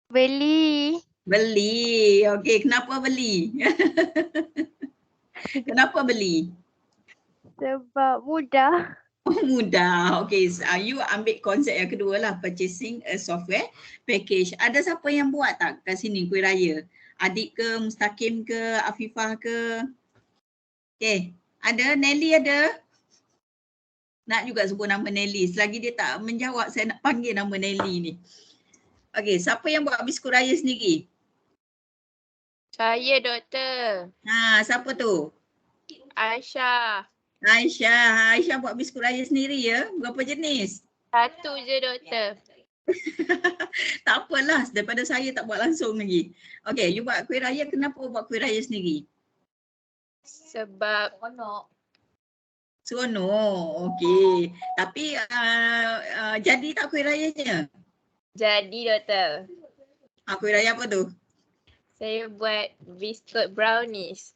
Beli. Beli. Okey, kenapa beli? Kenapa beli? Sebab mudah. Oh, mudah. Okey, you ambil konsep yang kedua lah, purchasing a software package. Ada siapa yang buat tak kat sini kuih raya? Adik ke, Mustaqim ke, Afifah ke? Okey, ada? Nelly ada? Nak juga sebut nama Nelly. Selagi dia tak menjawab, saya nak panggil nama Nelly ni. Okey, siapa yang buat biskut raya sendiri? Saya, Doktor. Siapa tu? Aisyah. Aisyah buat biskut raya sendiri ya? Berapa jenis? Satu je, Doktor. Tak apalah, daripada saya tak buat langsung lagi. Okey, you buat kuih raya, kenapa buat kuih raya sendiri? Sebab Seronok. Okey. Tapi jadi tak kuih rayanya? jadi, Doktor. Kuih raya apa tu? Saya buat biskut brownies.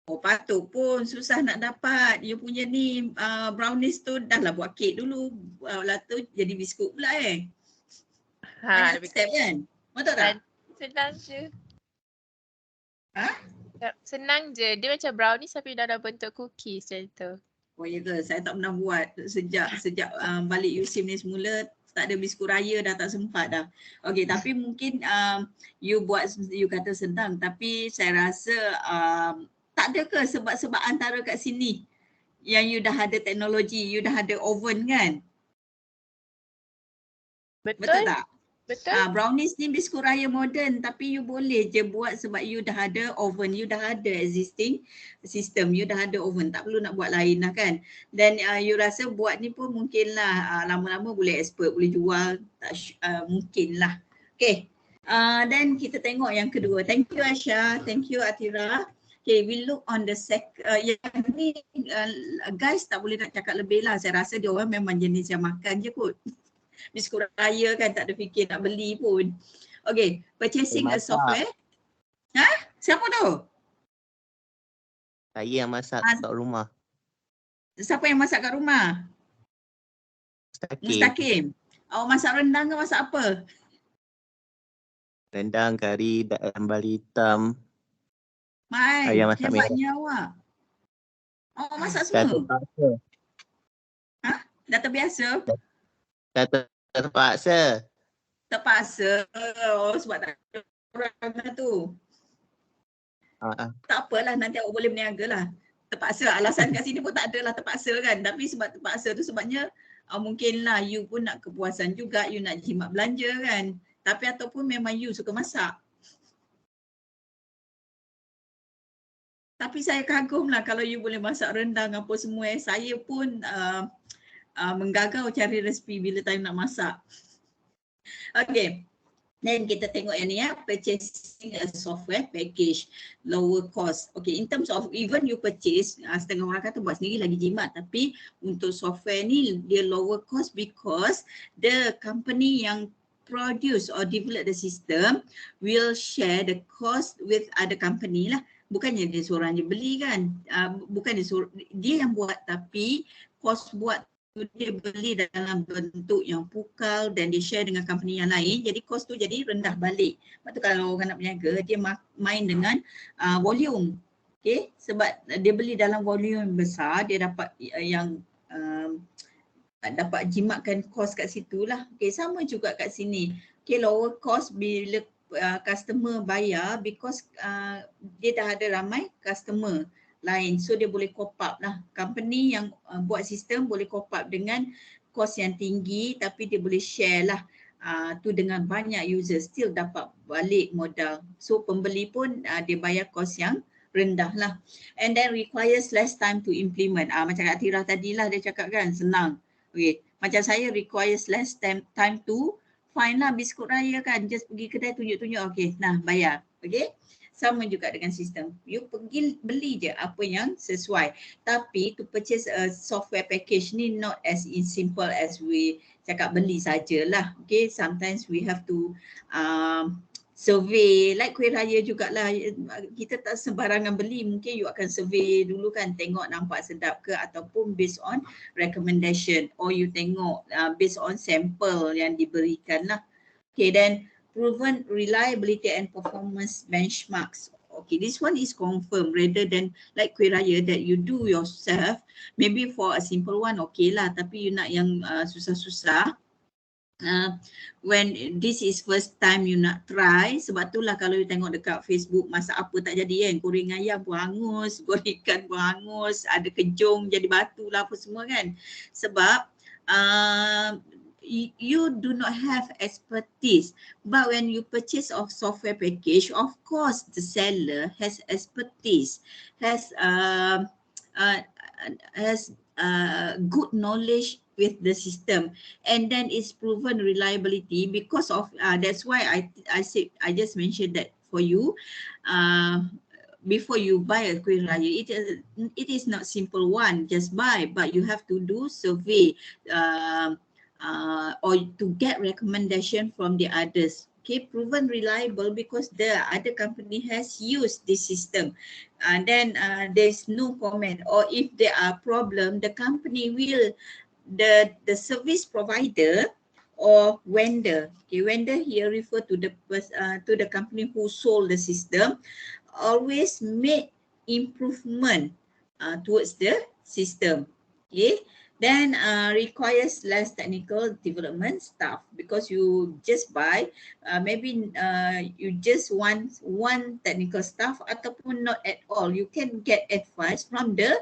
Oh, patut pun susah nak dapat. You punya ni brownies tu dah lah buat kek dulu. Lepas tu jadi biskut pula Banyak step kan? Betul tak? Senang je. Ha? Senang je. Dia macam brownies tapi dalam bentuk cookies macam tu. Oh ya ke? Saya tak pernah buat sejak balik USIM ni semula. Tak ada biskut raya, dah tak sempat dah. Okey, tapi mungkin you kata senang, tapi saya rasa tak ada ke sebab antara kat sini yang you dah ada teknologi, you dah ada oven kan? Betul tak? Betul? Brownies ni biskut raya moden, tapi you boleh je buat sebab you dah ada oven, you dah ada existing system, you dah ada oven, tak perlu nak buat lain lah kan. Dan you rasa buat ni pun mungkin lah lama-lama boleh expert, boleh jual, mungkin lah. Okay, then kita tengok yang kedua. Thank you Aisyah, thank you Atira. Okay, we look on the yang ni guys tak boleh nak cakap lebih lah, saya rasa dia orang memang jenis yang makan je kot. Biskut raya kan tak ada fikir nak beli pun. Okay, purchasing a software. Siapa tu? Saya yang masak kat rumah. Siapa yang masak kat rumah? Mustaqim. Awak masak rendang ke masak apa? Rendang, kari, sambal hitam. Mai, Ayam masak hebatnya awak. Awak masak semua? Dah terbiasa? Dah terpaksa. Terpaksa. Oh, sebab tak ada orang lah tu. Tak apalah, nanti awak boleh berniaga lah. Terpaksa, alasan kat sini pun tak adalah terpaksa kan. Tapi sebab terpaksa tu sebabnya mungkinlah you pun nak kepuasan juga, you nak jimat belanja kan. Tapi ataupun memang you suka masak. Tapi saya kagum lah kalau you boleh masak rendang apa semua. Saya pun menggagau cari resipi bila time nak masak. Okay, then kita tengok yang ni ya, purchasing a software package, lower cost. Okay, in terms of even you purchase, setengah orang kata buat sendiri lagi jimat, tapi untuk software ni dia lower cost because the company yang produce or develop the system will share the cost with other company lah. Bukannya dia seorang je beli kan, bukan dia yang buat, tapi kos buat dia beli dalam bentuk yang pukal dan dia share dengan company yang lain, jadi kos tu jadi rendah balik. Sebab tu kalau orang nak berniaga, dia main dengan volume. Okay, sebab dia beli dalam volume besar, dia dapat yang dapat jimatkan kos kat situ lah. Okay, sama juga kat sini. Okay, lower cost bila customer bayar because dia dah ada ramai customer lain, so dia boleh cop up lah. Company yang buat sistem boleh cop up dengan kos yang tinggi, tapi dia boleh share lah tu dengan banyak user, still dapat balik modal. So pembeli pun dia bayar kos yang rendah lah. And then requires less time to implement. Macam Kak Tira tadi lah dia cakap kan, senang. Okay, macam saya requires less time to fine lah biskut raya kan, just pergi kedai tunjuk-tunjuk, okay, nah bayar. Okay, sama juga dengan sistem. You pergi beli je apa yang sesuai. Tapi to purchase a software package ni not as simple as we cakap beli sajalah. Okay, sometimes we have to survey, like kuih raya jugalah. Kita tak sembarangan beli, mungkin you akan survey dulu kan, tengok nampak sedap ke, ataupun based on recommendation, or you tengok based on sample yang diberikan lah. Okay, then proven reliability and performance benchmarks. Okay, this one is confirmed rather than like kuih raya that you do yourself. Maybe for a simple one okay lah, tapi you nak yang susah-susah. When this is first time you nak try, sebab itulah kalau you tengok dekat Facebook masak apa tak jadi kan, goreng ayam pun hangus, goreng ikan pun hangus, ada kejung jadi batu lah apa semua kan. Sebab you do not have expertise. But when you purchase of software package, of course the seller has expertise, has good knowledge with the system, and then it's proven reliability because of that's why I said, I just mentioned that for you before you buy a kuih raya, it is not simple one just buy, but you have to do survey or to get recommendation from the others. Okay, proven reliable because the other company has used this system, and then there's no comment, or if there are problem, the company will the service provider or vendor. Okay, vendor here refer to the company who sold the system, always make improvement towards the system. Okay, then requires less technical development staff because you just buy, maybe you just want one technical staff ataupun not at all. You can get advice from the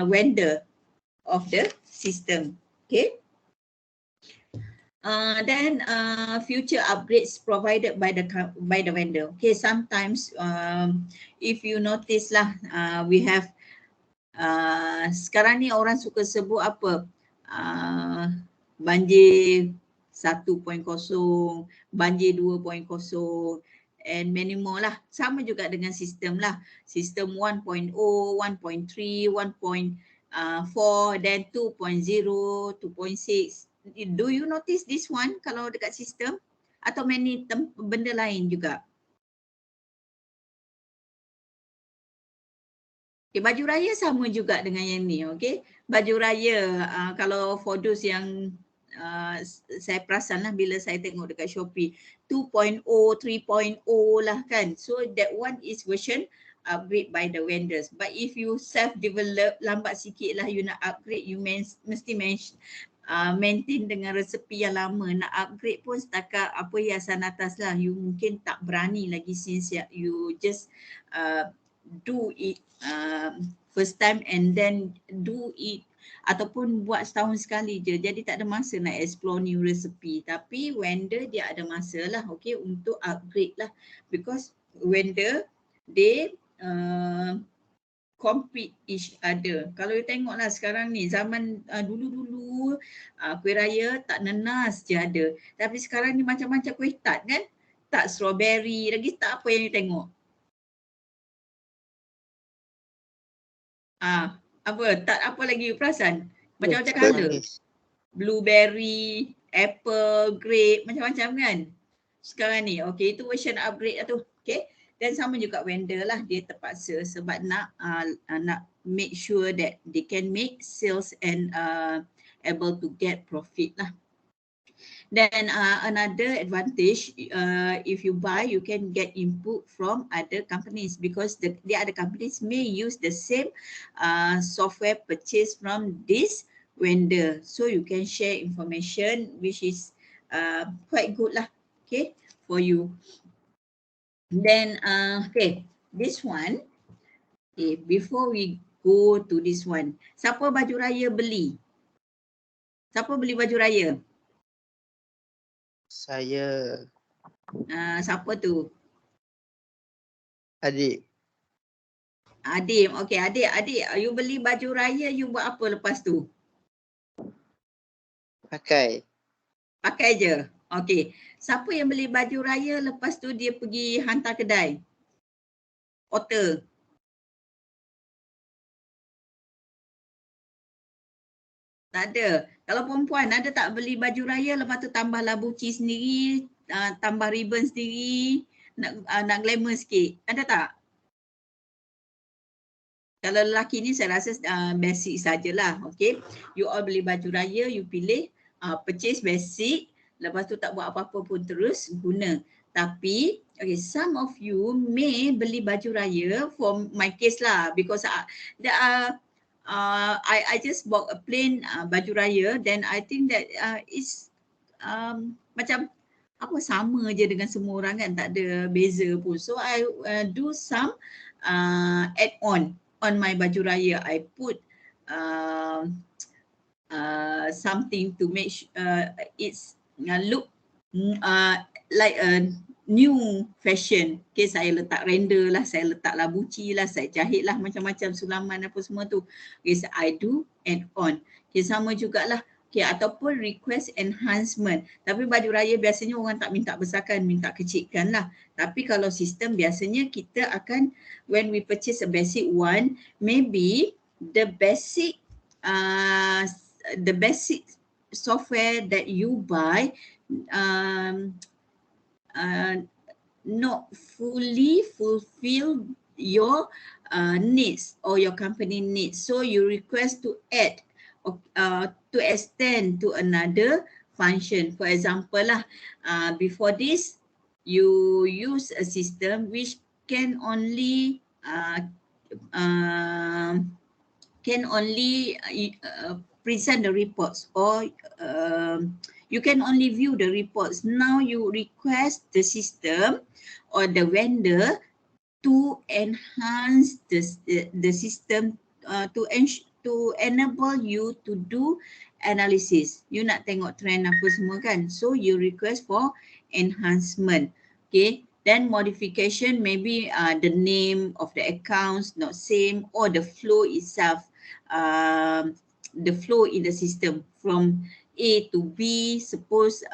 vendor of the system. Okay. Then future upgrades provided by the vendor. Okay, sometimes if you notice lah, we have sekarang ni orang suka sebut apa? Banjir 1.0, banjir 2.0 and many more lah. Sama juga dengan sistem lah. Sistem 1.0, 1.3, 1.4, then 2.0, 2.6. Do you notice this one kalau dekat sistem? Atau many benda lain juga? Okay, baju raya sama juga dengan yang ni. Okay, baju raya kalau for those yang saya perasan lah bila saya tengok dekat Shopee 2.0, 3.0 lah kan. So that one is version upgrade by the vendors. But if you self-develop, lambat sikit lah you nak upgrade, you mesti maintain dengan resepi yang lama. Nak upgrade pun setakat apa hiasan atas lah. You mungkin tak berani lagi since you just do it first time and then do it ataupun buat setahun sekali je. Jadi tak ada masa nak explore new recipe. Tapi vendor dia ada masa lah, okay, untuk upgrade lah. Because vendor they compete each other. Kalau you tengok lah sekarang ni, zaman dulu-dulu kuih raya tak nenas je ada. Tapi sekarang ni macam-macam kuih tart kan? Tak strawberry, lagi tak apa yang you tengok. Apa? Tak apa lagi you perasan? Macam-macam colour. Blueberry, apple, grape, macam-macam kan? Sekarang ni, okay, itu version upgrade lah tu. Okay. Dan sama juga vendor lah, dia terpaksa sebab nak make sure that they can make sales and able to get profit lah. Then another advantage, if you buy, you can get input from other companies because the other companies may use the same software purchased from this vendor. So you can share information which is quite good lah, okay, for you. Then okay, this one, okay, before we go to this one, siapa baju raya beli? Siapa beli baju raya? Saya. Siapa tu? Adik. Adik, okay, adik, you beli baju raya, you buat apa lepas tu? Pakai. Pakai je. Okay. Siapa yang beli baju raya lepas tu dia pergi hantar kedai? Porter. Tak ada. Kalau perempuan ada tak beli baju raya lepas tu tambah labuci sendiri, tambah ribbon sendiri, nak glamour sikit. Ada tak? Kalau lelaki ni saya rasa basic sajalah. Okay. You all beli baju raya, you pilih purchase basic. Lepas tu tak buat apa-apa pun terus guna. Tapi, okay, some of you may beli baju raya for my case lah because there are, I just bought a plain baju raya, then I think that it's macam apa sama je dengan semua orang kan, tak ada beza pun. So I do some add-on on my baju raya. I put something to make it's look like a new fashion. Okay, saya letak render lah, saya letak labuci lah, saya jahit lah macam-macam sulaman apa semua tu. Okay, so I do add on. Okay, sama jugalah. Okay, ataupun request enhancement. Tapi baju raya biasanya orang tak minta besarkan, minta kecilkan lah. Tapi kalau sistem biasanya kita akan, when we purchase a basic one, maybe the basic software that you buy not fully fulfill your needs or your company needs. So you request to add to extend to another function. For example lah, before this you use a system which can only present the reports or you can only view the reports. Now you request the system or the vendor to enhance the system to enable you to do analysis. You nak tengok trend apa semua kan. So you request for enhancement. Okay. Then modification, maybe the name of the accounts not same, or the flow itself, the flow in the system from A to B, suppose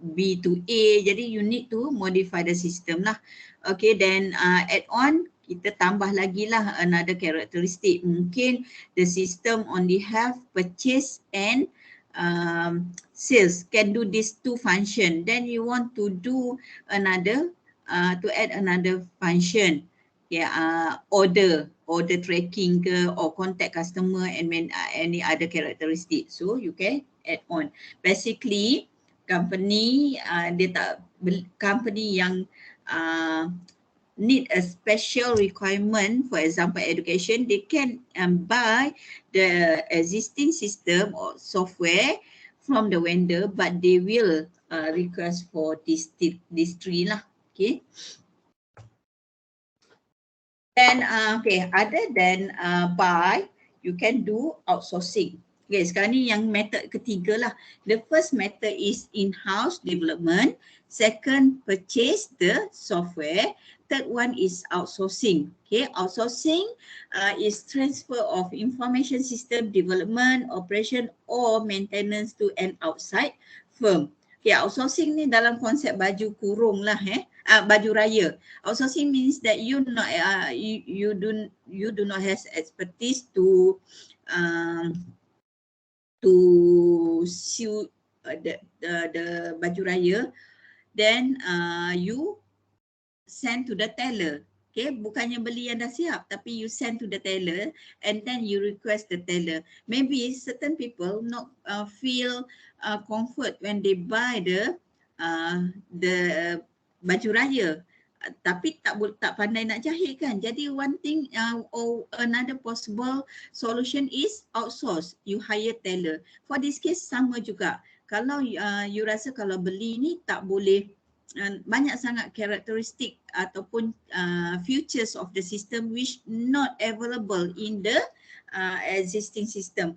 B to A. Jadi you need to modify the system lah. Okay, then add on, kita tambah lagi lah another characteristic. Mungkin the system only have purchase and sales, can do these two function. Then you want to do another, to add another function. Yeah, order tracking ke, or contact customer and any other characteristic. So you can add on. Basically, company company yang need a special requirement, for example education, they can buy the existing system or software from the vendor, but they will request for these three lah. Okay. Then okay, other than buy, you can do outsourcing. Okay, sekarang ni yang method ketiga lah. The first method is in-house development. Second, purchase the software. Third one is outsourcing. Okay, outsourcing is transfer of information system development, operation or maintenance to an outside firm. Okay, outsourcing ni dalam konsep baju kurung lah baju raya. Outsourcing means that you do not have expertise to sew the baju raya, then you send to the tailor. Okay, bukannya beli yang dah siap, tapi you send to the tailor and then you request the tailor. Maybe certain people not feel comfort when they buy the baju raya, tapi tak pandai nak jahit kan. Jadi one thing or another possible solution is outsource. You hire tailor. For this case sama juga. Kalau you rasa kalau beli ni tak boleh, banyak sangat karakteristik ataupun features of the system which not available in the existing system.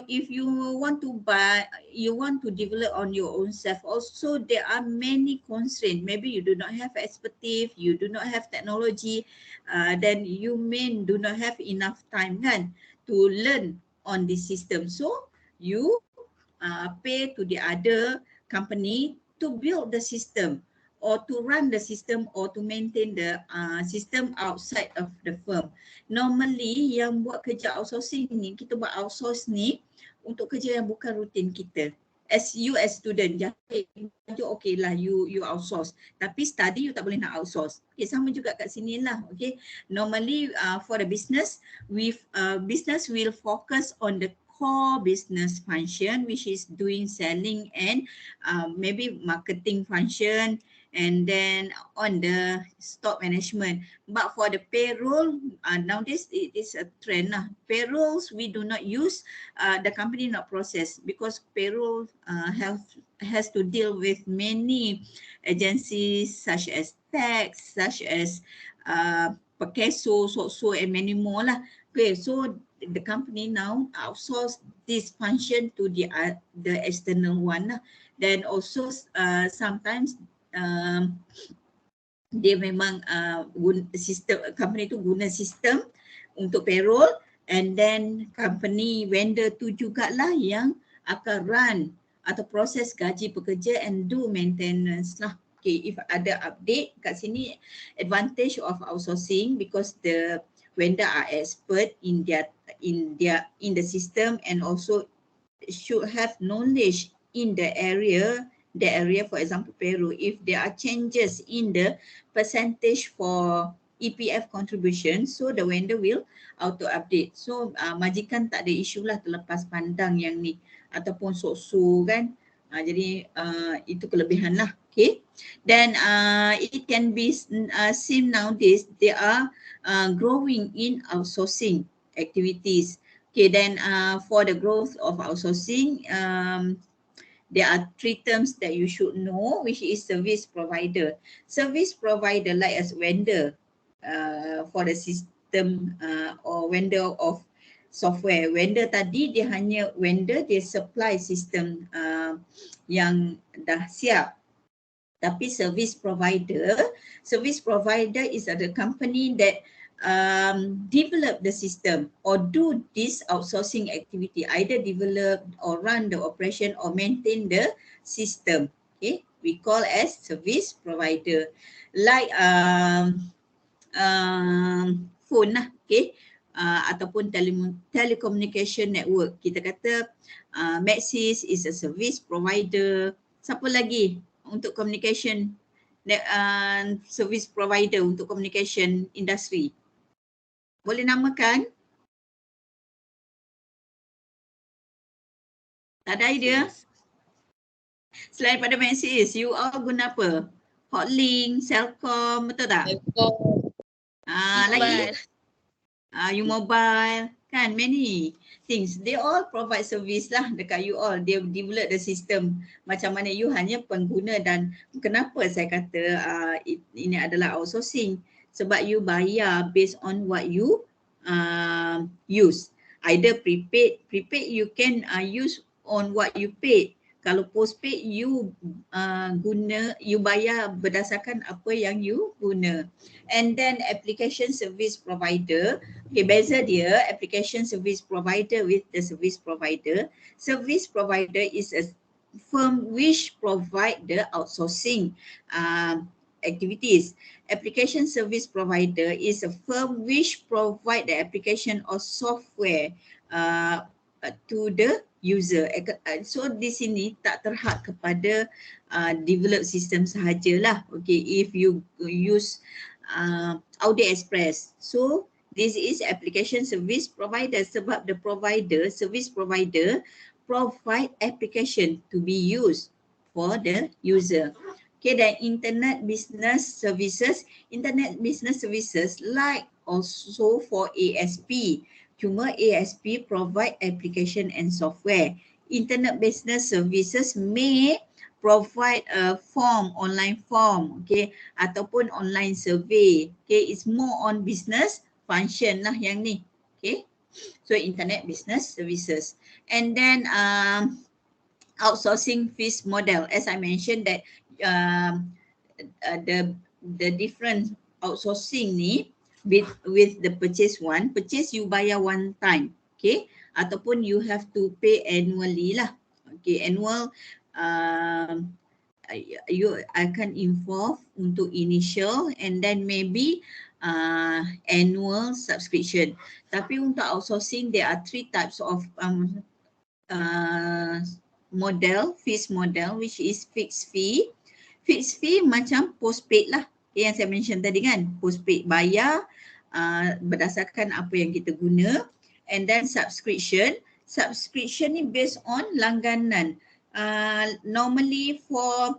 If you want to buy, you want to develop on your own self, also there are many constraints. Maybe you do not have expertise, you do not have technology, then you may do not have enough time kan to learn on this system. So you pay to the other company to build the system, or to run the system, or to maintain the system outside of the firm. Normally yang buat kerja outsourcing ni, kita buat outsource ni untuk kerja yang bukan rutin kita. As student, jahit baju okay lah, you outsource. Tapi study you tak boleh nak outsource. Okay, sama juga kat sini lah. Okay, normally for the business, business will focus on the core business function, which is doing selling and maybe marketing function, and then on the stock management. But for the payroll, nowadays it is a trend lah. Payrolls we do not use, the company not process, because payroll has to deal with many agencies such as tax, such as Pekeso, so and many more lah. Okay, so the company now outsource this function to the external one lah. Then also sometimes dia memang sistem, company tu guna sistem untuk payroll, and then company vendor tu jugalah yang akan run atau proses gaji pekerja and do maintenance lah. Okay, if ada update kat sini, advantage of outsourcing because the vendor are expert in the system, and also should have knowledge in the area, for example payroll. If there are changes in the percentage for EPF contribution, so the vendor will auto update. So majikan tak ada isu lah terlepas pandang yang ni ataupun sok-sok kan. Jadi itu kelebihan lah. Okay, then it can be seen nowadays they are growing in outsourcing activities. Okay, then for the growth of outsourcing, there are three terms that you should know, which is service provider. Service provider like as vendor for the system or vendor of software. Vendor tadi dia hanya dia supply sistem yang dah siap. Tapi service provider is the company that develop the system or do this outsourcing activity, either develop or run the operation or maintain the system. Okay, we call as service provider. Like phone lah, okay, ataupun telecommunication network. Kita kata Maxis is a service provider. Siapa lagi untuk communication service provider untuk communication industry? Boleh namakan? Tak ada idea? Selain pada Maxis, you all guna apa? Hotlink, Celcom, betul tak? Lagi? U-Mobile, kan, many things. They all provide service lah dekat you all. They develop the system. Macam mana you hanya pengguna. Dan kenapa saya kata ini adalah outsourcing? Sebab you bayar based on what you use. Either prepaid you can use on what you paid. Kalau postpaid you bayar berdasarkan apa yang you guna. And then application service provider, okay, beza dia application service provider with the service provider. Service provider is a firm which provide the outsourcing activities. Application service provider is a firm which provide the application or software to the user. So di sini tak terhad kepada develop system sahajalah. Okay, if you use Audi Express, so this is application service provider sebab the service provider provide application to be used for the user. Okay, then internet business services like also for ASP. Cuma ASP provide application and software. Internet business services may provide a form, online form, okay, ataupun online survey. Okay, it's more on business function lah yang ni. Okay, so internet business services. And then outsourcing fees model. As I mentioned that the different outsourcing ni with the purchase you bayar one time, okay, ataupun you have to pay annually lah. Okay, annual you akan involve untuk initial and then maybe annual subscription. Tapi untuk outsourcing there are 3 types of fees model, which is fixed fee. Fixed fee macam postpaid lah, yang saya mention tadi kan, postpaid bayar berdasarkan apa yang kita guna. And then subscription ni based on langganan. Normally for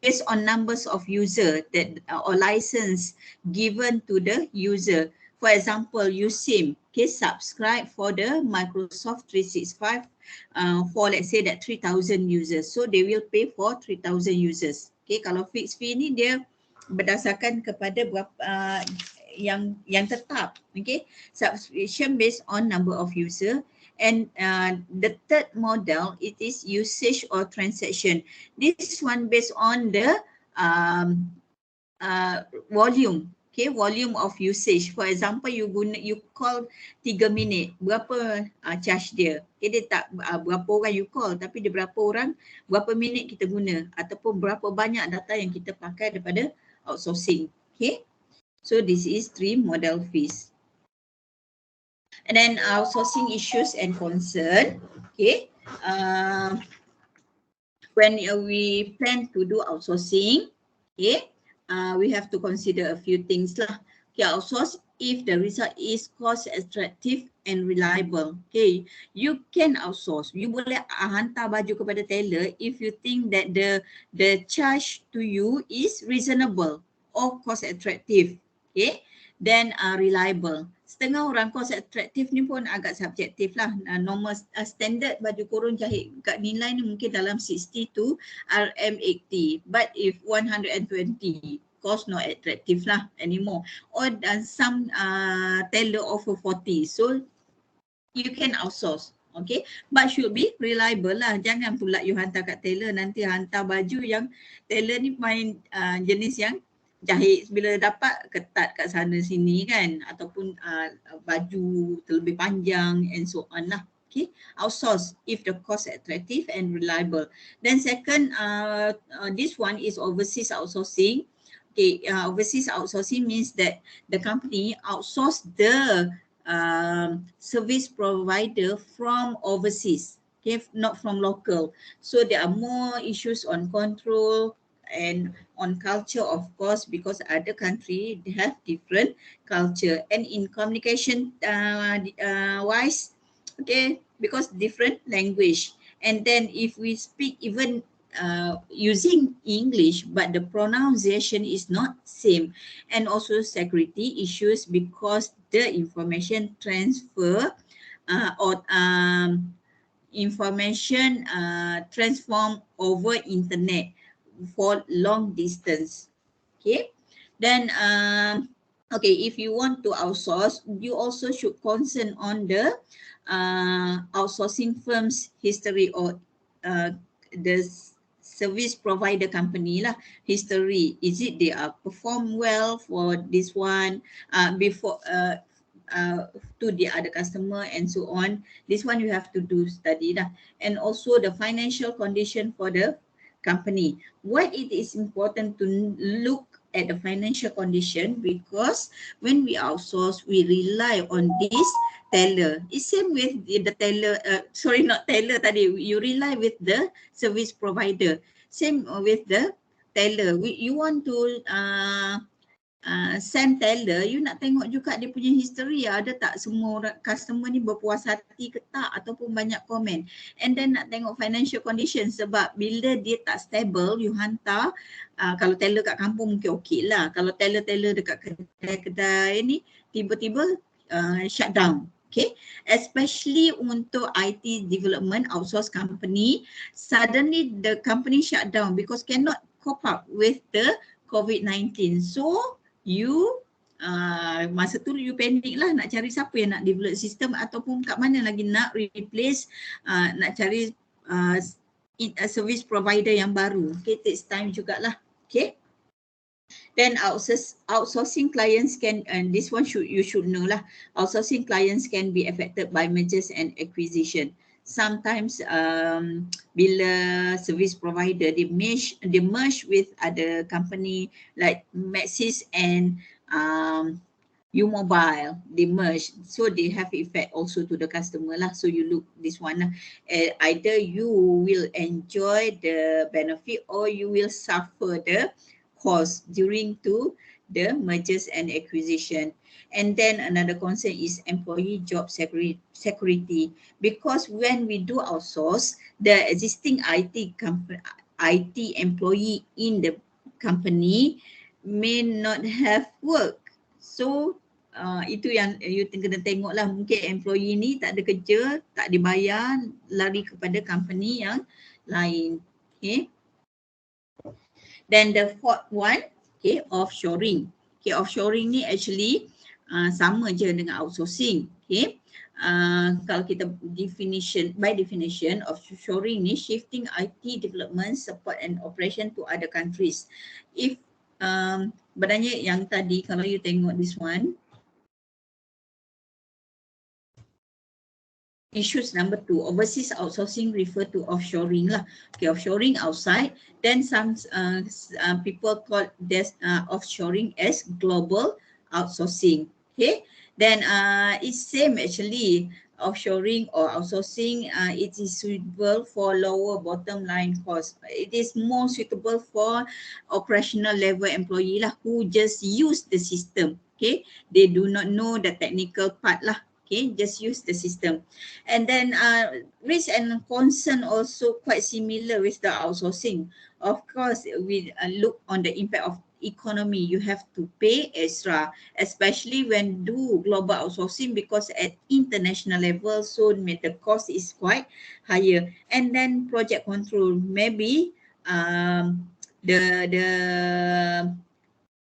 based on numbers of user that or license given to the user. For example, USIM, okay, subscribe for the Microsoft 365 for let's say that 3,000 users. So they will pay for 3,000 users. Okay, kalau fixed fee ni dia berdasarkan kepada berapa yang tetap. Okay, subscription based on number of user. And the third model, it is usage or transaction. This one based on the volume. Okay, volume of usage. For example, you call 3 minit, berapa charge dia? Okay, dia tak berapa orang you call, tapi dia berapa minit kita guna, ataupun berapa banyak data yang kita pakai daripada outsourcing. Okay, so this is 3 model fees. And then outsourcing issues and concern. Okay, when we plan to do outsourcing, okay, we have to consider a few things lah. Okay, outsource if the result is cost attractive and reliable. Okay, you can outsource. You boleh hantar baju kepada tailor if you think that the charge to you is reasonable or cost attractive. Okay, then reliable. Setengah orang cost attractive ni pun agak subjektif lah. Normal standard baju kurung jahit kat nilai ni mungkin dalam 60 to RM80. But if 120, cost not attractive lah anymore. Or some teller offer 40, so you can outsource. Okay, but should be reliable lah. Jangan pula you hantar kat tailor, nanti hantar baju yang tailor ni main jenis yang jahit bila dapat ketat kat sana sini kan, ataupun baju terlebih panjang and so on lah. Okay, outsource if the cost attractive and reliable. Then second, this one is overseas outsourcing. Okay, overseas outsourcing means that the company outsource the service provider from overseas, okay, not from local. So there are more issues on control and on culture, of course, because other country they have different culture, and in communication wise, okay, because different language. And then if we speak even using English, but the pronunciation is not same, and also security issues because the information transfer or information transform over internet for long distance. Okay, then okay, if you want to outsource, you also should concern on the outsourcing firm's history, or the service provider company lah history. Is it they are perform well for this one before to the other customer and so on. This one you have to do study lah. And also the financial condition for the company. Why it is important to look at the financial condition? Because when we outsource, we rely on this teller. It's same with the teller, sorry, not teller tadi. You rely with the service provider. Same with the teller. You want to send teller, you nak tengok juga dia punya history, ada tak semua customer ni berpuas hati ke tak, ataupun banyak komen. And then nak tengok financial condition, sebab bila dia tak stable, you hantar, kalau teller kat kampung mungkin okey lah. Kalau teller-teller dekat kedai-kedai ni tiba-tiba shut down. Okay, especially untuk IT development outsource company, suddenly the company shut down because cannot cope up with the COVID-19. So you masa tu you panic lah, nak cari siapa yang nak develop sistem, ataupun kat mana lagi nak replace, nak cari service provider yang baru. Okay, takes time jugalah. Okay. Then outsourcing clients can, and this one you should know lah, outsourcing clients can be affected by mergers and acquisition. Sometimes bila service provider they merge with other company like Maxis and U-Mobile, they merge, so they have effect also to the customer lah. So you look this one lah, either you will enjoy the benefit or you will suffer the cost during to the mergers and acquisition. And then another concern is employee job security, because when we do outsource, the existing IT employee in the company may not have work. So itu yang you kena tengok lah, mungkin employee ni tak ada kerja, tak dibayar, lari kepada company yang lain. Okay. Then the fourth one, okay, offshoring. Okay, offshoring ni actually sama je dengan outsourcing. Okay, kalau kita by definition, offshoring ni shifting IT development, support and operation to other countries. If sebenarnya yang tadi kalau you tengok this one, issues number 2, overseas outsourcing refer to offshoring lah. Okay, offshoring outside. Then some people call this offshoring as global outsourcing. Okay, then it's same actually. Offshoring or outsourcing, it is suitable for lower bottom line cost. It is more suitable for operational level employee lah, who just use the system. Okay, they do not know the technical part lah. Okay, just use the system. And then risk and concern also quite similar with the outsourcing. Of course, we look on the impact of economy. You have to pay extra, especially when do global outsourcing, because at international level, so the cost is quite higher. And then project control, maybe the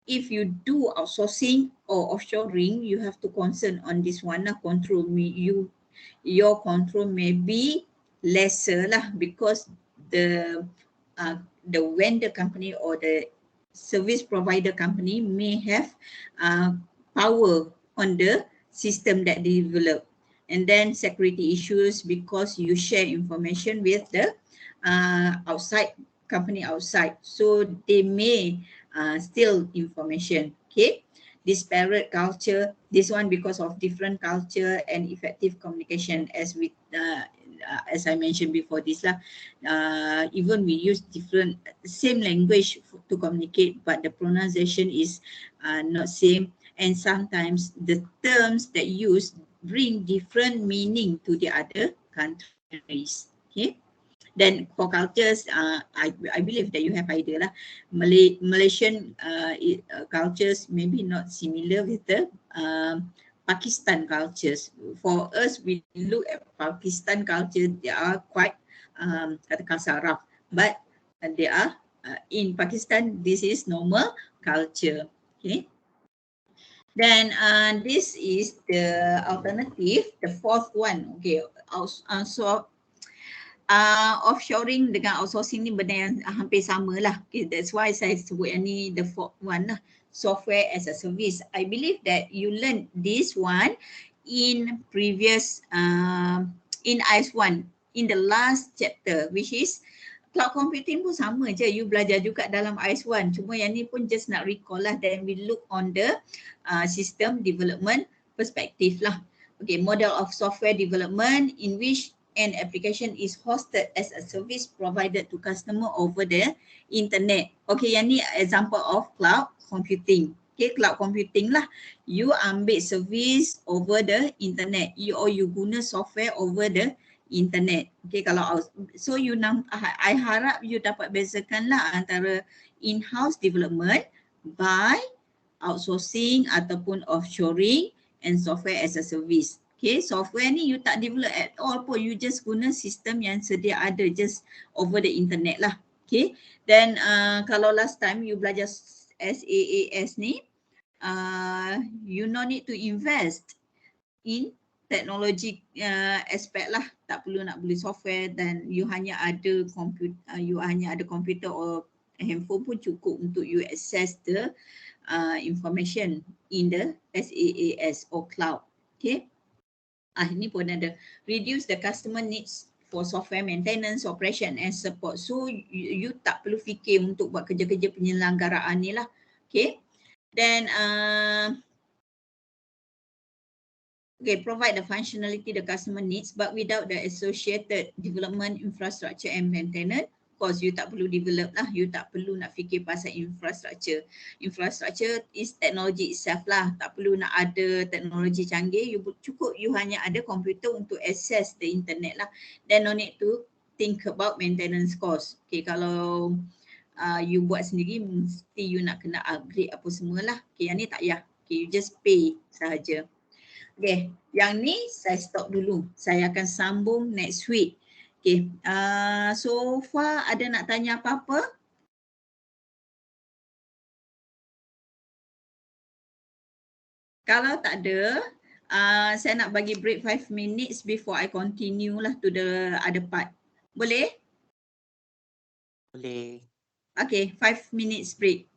if you do outsourcing or offshoring, you have to concern on this one lah. Your control may be lesser lah, because the vendor company or the service provider company may have power on the system that they develop. And then security issues, because you share information with the company outside, so they may steal information. Okay, disparate culture, this one because of different culture and effective communication, as I mentioned before this lah. Even we use same language to communicate, but the pronunciation is not same, and sometimes the terms that used bring different meaning to the other countries. Okay, then for cultures, I believe that you have idea lah. Malaysian cultures maybe not similar with the Pakistan cultures. For us, we look at Pakistan culture, they are quite katakan saraf, but they are in Pakistan, this is normal culture. Okay. Then this is the alternative, the fourth one. Okay, so offshoring dengan outsourcing ni benda yang hampir sama lah. Okay, that's why saya sebut yang ni the fourth one lah, software as a service. I believe that you learn this one in previous in IS1, in the last chapter, which is cloud computing pun sama je, you belajar juga dalam IS1, cuma yang ni pun just nak recall lah. Then we look on the system development perspective lah. Okay, model of software development in which an application is hosted as a service provided to customer over the internet. Okay, yang ni example of cloud computing. Okay, cloud computing lah, you ambil service over the internet, or you guna software over the internet. Okay, kalau so I harap you dapat bezakan lah antara in-house development by outsourcing ataupun offshoring and software as a service. Okay, software ni you tak develop at all pun, you just guna sistem yang sedia ada just over the internet lah. Okay, then kalau last time you belajar SaaS ni, you no need to invest in teknologi aspek lah, tak perlu nak beli software, dan you hanya ada komputer or handphone pun cukup untuk you access the information in the SaaS or cloud. Okay, ini pun ada reduce the customer needs for software maintenance, operation and support. So you tak perlu fikir untuk buat kerja-kerja penyelenggaraan ni lah. Okay, then okay, provide the functionality the customer needs but without the associated development, infrastructure and maintenance. Of course, you tak perlu develop lah, you tak perlu nak fikir pasal infrastructure. Infrastructure is technology itself lah, tak perlu nak ada teknologi canggih, cukup you hanya ada komputer untuk access the internet lah. Then no need to think about maintenance cost. Okay, kalau you buat sendiri, mesti you nak kena upgrade apa semualah. Okay, yang ni tak payah. Okay, you just pay sahaja. Okay, yang ni saya stop dulu. Saya akan sambung next week. Okay, so far ada nak tanya apa-apa? Kalau tak ada, saya nak bagi break 5 minutes before I continue lah to the other part. Boleh? Boleh. Okay, 5 minutes break.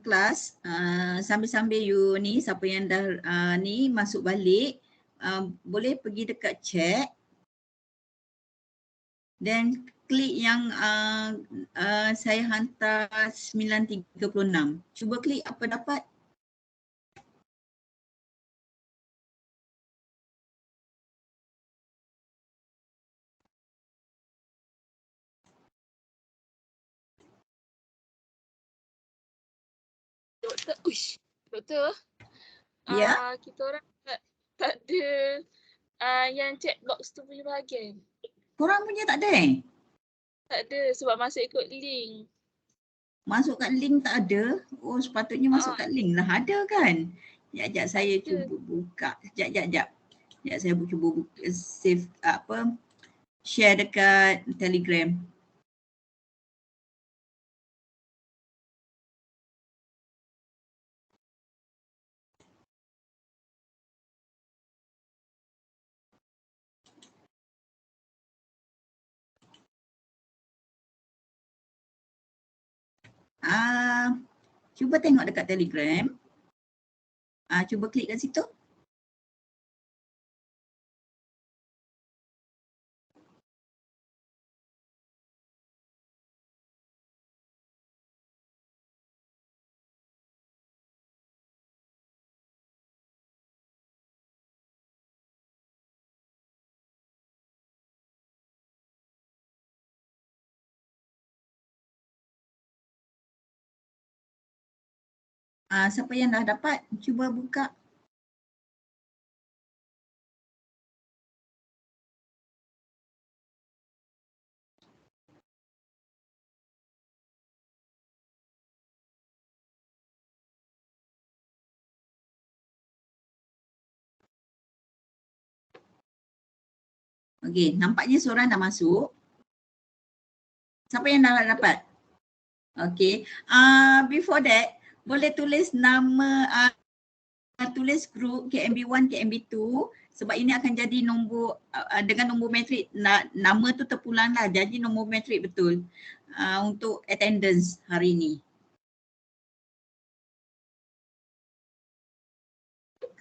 kelas, sambil-sambil you ni, siapa yang dah ni masuk balik, boleh pergi dekat chat dan klik yang saya hantar 9.36. Cuba klik apa dapat. Doktor, uish, doktor. Ya. Kita orang tak ada yang chat box tu punya bahagian. Korang punya tak ada Tak ada sebab masuk ikut link. Masuk kat link tak ada? Oh, sepatutnya masuk kat link lah. Ada kan? Sekejap saya Ada. cuba buka. Sekejap. Sekejap saya cuba buka, save share dekat Telegram. Cuba tengok dekat Telegram. Cuba klik kat situ. Siapa yang dah dapat, cuba buka. Okey, nampaknya seorang dah masuk. Siapa yang dah dapat? Okey. Before that, boleh tulis nama, tulis group KMB1, KMB2 sebab ini akan jadi nombor, dengan nombor metrik, nama tu terpulang lah, jadi nombor metrik betul untuk attendance hari ini.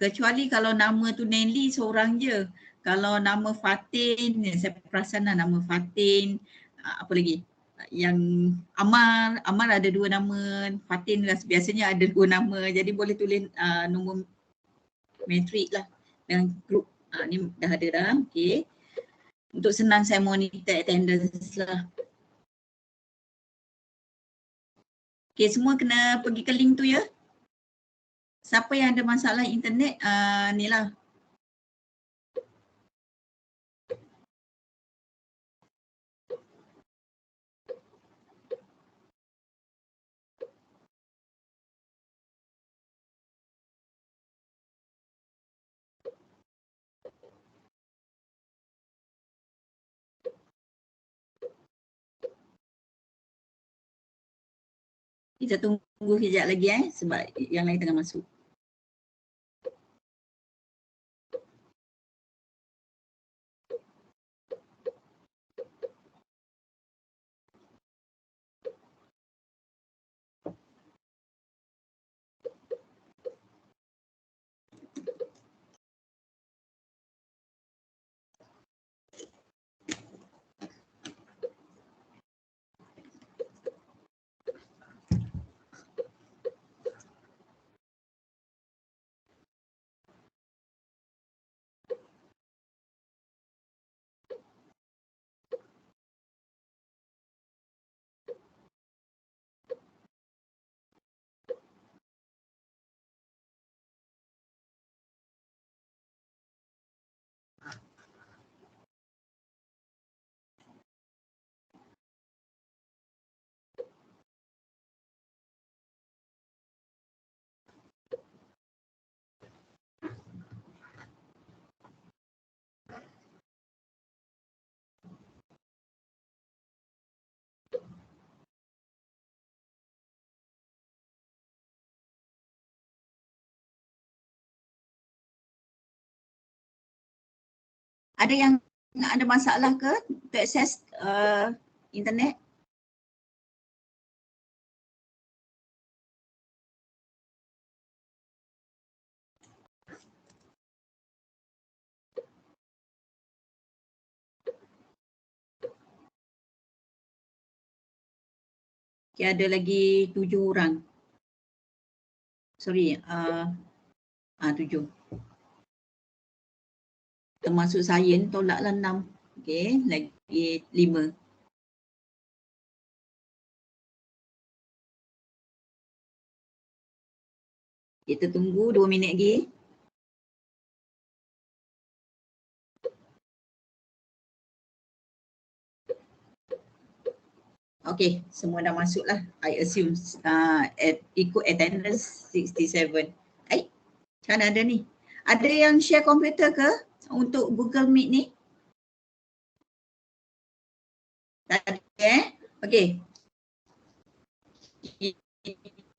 Kecuali kalau nama tu Nelly seorang je. Kalau nama Fatin, saya perasan lah nama Fatin, apa lagi? Yang Amar ada 2 nama, Fatin biasanya ada 2 nama. Jadi boleh tulis nombor metrik lah dengan grup. Ni dah ada dah, okey. Untuk senang saya monitor attendance lah. Okey, semua kena pergi ke link tu ya. Siapa yang ada masalah internet, ni lah. Kita tunggu kejap lagi sebab yang lain tengah masuk. Ada yang ada masalah ke untuk akses internet? Okay, ada lagi 7 orang. Sorry, 7. Termasuk saya ni tolaklah 6. Okay, lagi 5. Kita tunggu 2 minit lagi. Okay, semua dah masuk lah. I assume ikut attendance 67. Macam mana ada ni? Ada yang share komputer ke untuk Google Meet ni? Tak ada Okay.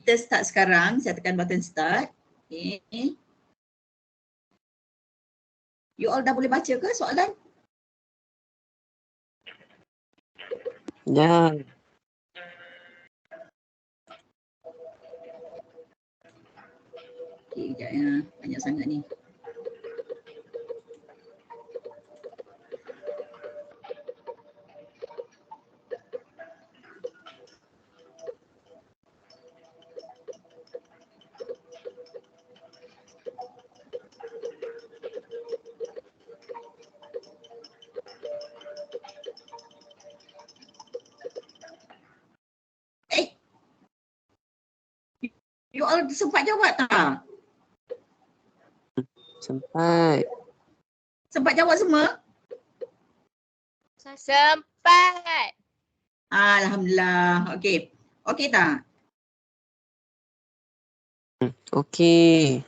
Kita start sekarang. Saya tekan button start. Okay. You all dah boleh baca ke soalan? Ya. Okay, sekejap ya. Banyak sangat ni. You all sempat jawab tak? Sempat. Sempat jawab semua? Sempat. Alhamdulillah. Okay. Okay tak? Okey.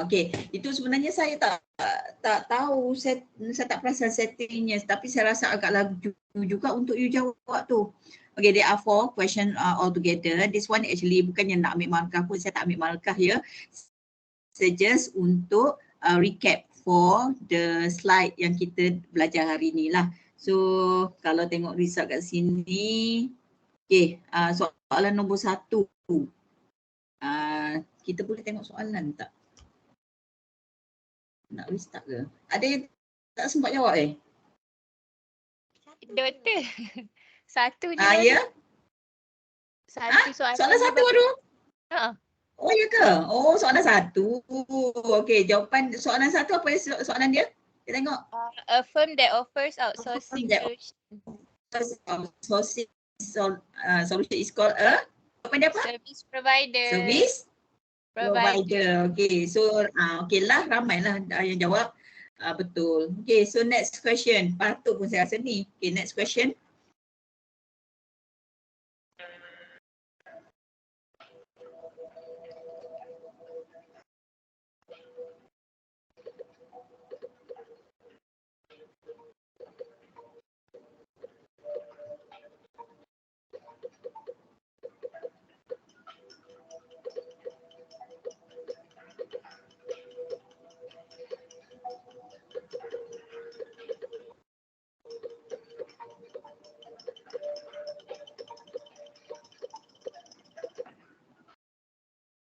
Okay. Itu sebenarnya saya tak tahu. Saya tak perasan settingnya. Tapi saya rasa agak laju juga untuk you jawab tu. Okay, there are 4 question altogether. This one actually bukannya nak ambil markah pun. Saya tak ambil markah ya. Saya just untuk recap for the slide yang kita belajar hari ni lah. So kalau tengok result kat sini. Okay, soalan nombor 1. Kita boleh tengok soalan tak? Nak restart ke? Ada yang tak sempat jawab Doktor. Satu je. Ya? Satu soalan. Soalan 1 baru? Ha. Oh ya ke? Oh soalan 1. Okey, jawapan soalan 1 apa soalan dia? Kita tengok. A firm that offers outsourcing Outsourcing solution is called a apa dia apa? service provider. Service provider. Okay, so okay lah, ramai lah yang jawab betul. Okay, so next question. Patut pun saya rasa ni. Okay, next question.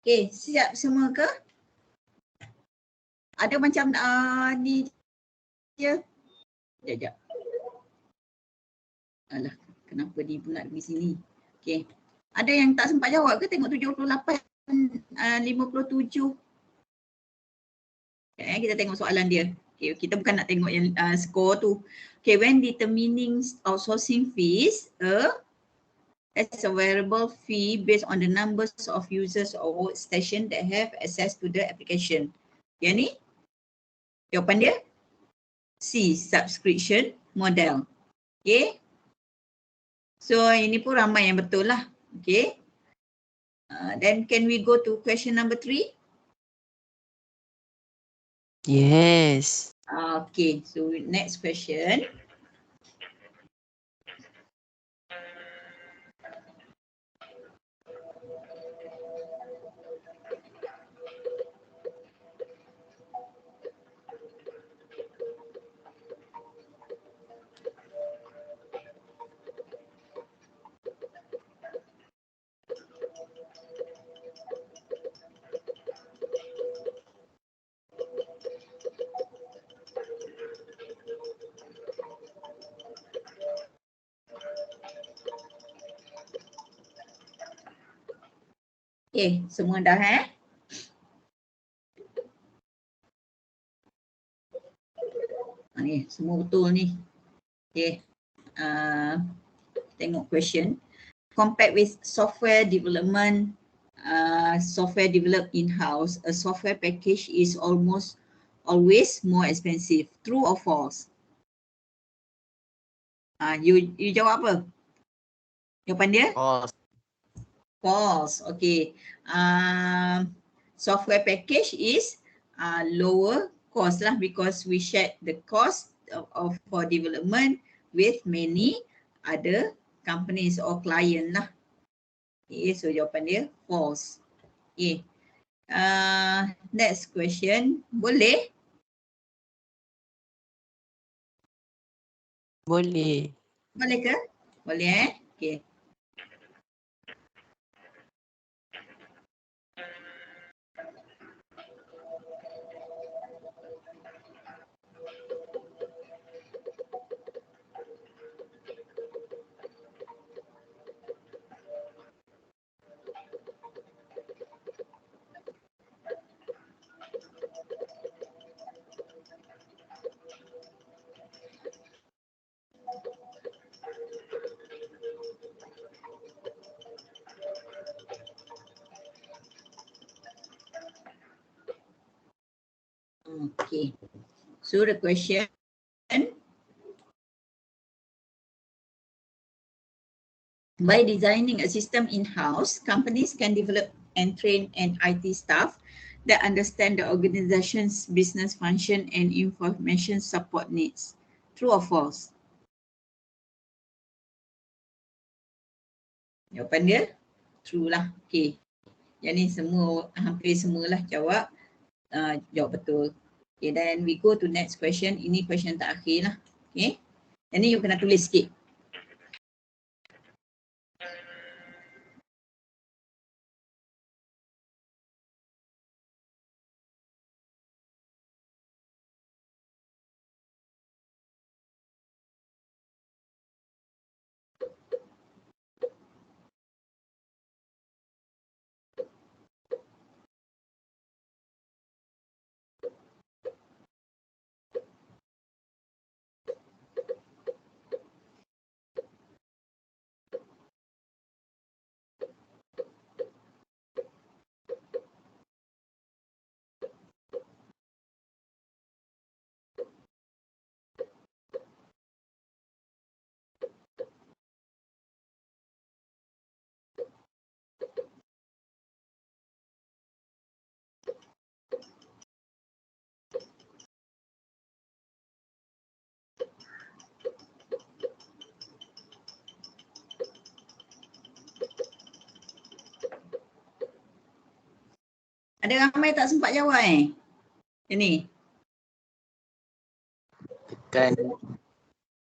Okay, siap semua ke? Ada macam ni je. Sekejap. Alah, kenapa ni pula di sini? Okay. Ada yang tak sempat jawab ke? Tengok 78, 57. Okay, kita tengok soalan dia. Okay, kita bukan nak tengok yang skor tu. Okay, when determining outsourcing fees, as a variable fee based on the numbers of users or workstation that have access to the application. Yang ni, jawapan dia C, subscription model. Okay. So ini pun ramai yang betul lah. Okay. Then can we go to question number 3? Yes. Okay, so next question. Okay, semua dah ni semua betul ni. Okay, tengok question. Compared with software development, software developed in-house, a software package is almost always more expensive. True or false? You jawab apa? Jawapan dia? False. False. Okay. Software package is lower cost lah because we share the cost of for development with many other companies or client lah. Okay, so jawapan dia false. Okay. Next question. Boleh? Boleh. Boleh ke? Boleh Okay. Okay. So the question, by designing a system in-house, companies can develop and train an IT staff that understand the organization's business function and information support needs. True or false? Jawapan dia true lah. Okay. Yang ni semua, hampir semualah jawab. Jawab betul. Okay, then we go to next question. Ini question terakhir lah. Okay. Yang ni you kena tulis sikit. Ada ramai tak sempat jawab Yang ni. Kan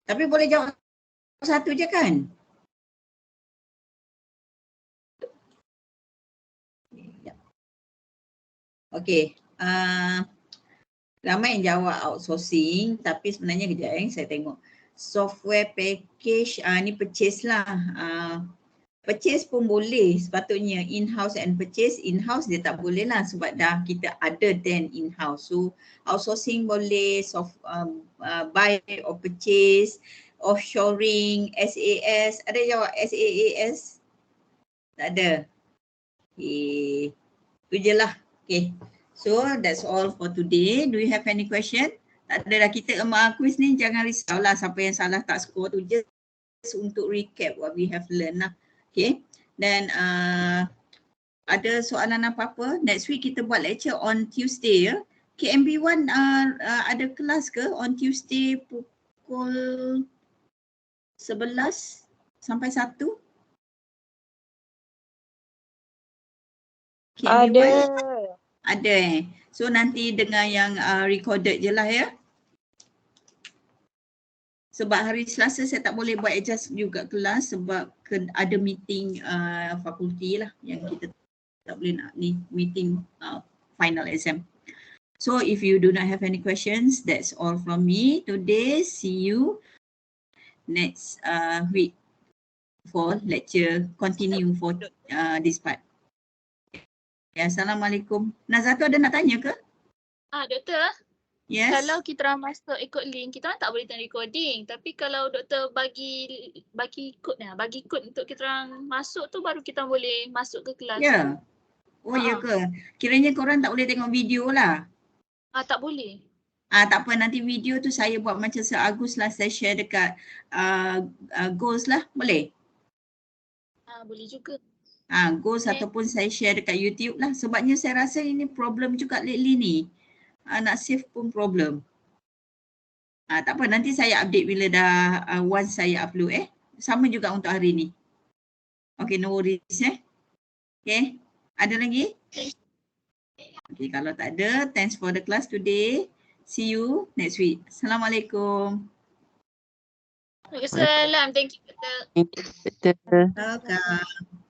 Tapi boleh jawab satu je kan? Okay. Ramai yang jawab outsourcing tapi sebenarnya kejap saya tengok. Software package, ni purchase lah. Purchase pun boleh sepatutnya in-house and purchase. In-house dia tak boleh lah sebab dah kita other than in-house. So outsourcing boleh, buy or purchase, offshoring, SAS. Ada jawab SaaS? Tak ada. Okay. Itu je lah. Okay. So that's all for today. Do you have any question? Tak ada dah, kita quiz ni jangan risaulah siapa yang salah tak score tu, just untuk recap what we have learned lah. Okay, dan ada soalan apa-apa? Next week kita buat lecture on Tuesday ya. KMB1 ada kelas ke on Tuesday pukul 11 sampai 1? KMB1? Ada So nanti dengan yang recorded je lah ya. Sebab hari Selasa saya tak boleh buat adjust juga kelas sebab ada meeting fakulti lah yang kita tak boleh nak ni meeting final exam. So if you do not have any questions, that's all from me today. See you next week for lecture continue for this part. Ya, Assalamualaikum. Nazatu ada nak tanya ke? Doktor, Yes. kalau kita orang masuk ikut link, kita orang tak boleh tengok recording. Tapi kalau doktor bagi kod untuk kita orang masuk tu baru kita boleh masuk ke kelas. Ya. Oh ya ke? Kiranya korang tak boleh tengok video lah. Tak boleh. Tak apa, nanti video tu saya buat macam se-Agus lah, saya share dekat Goals lah, boleh? Boleh juga. Goals ataupun saya share dekat YouTube lah. Sebabnya saya rasa ini problem juga lately ni. Nak save pun problem. Tak apa, nanti saya update bila dah once saya upload Sama juga untuk hari ni. Okay, no worries Okay, ada lagi? Okay, kalau tak ada, thanks for the class today. See you next week. Assalamualaikum. Waalaikumsalam. Thank you, doktor. Betul. Welcome.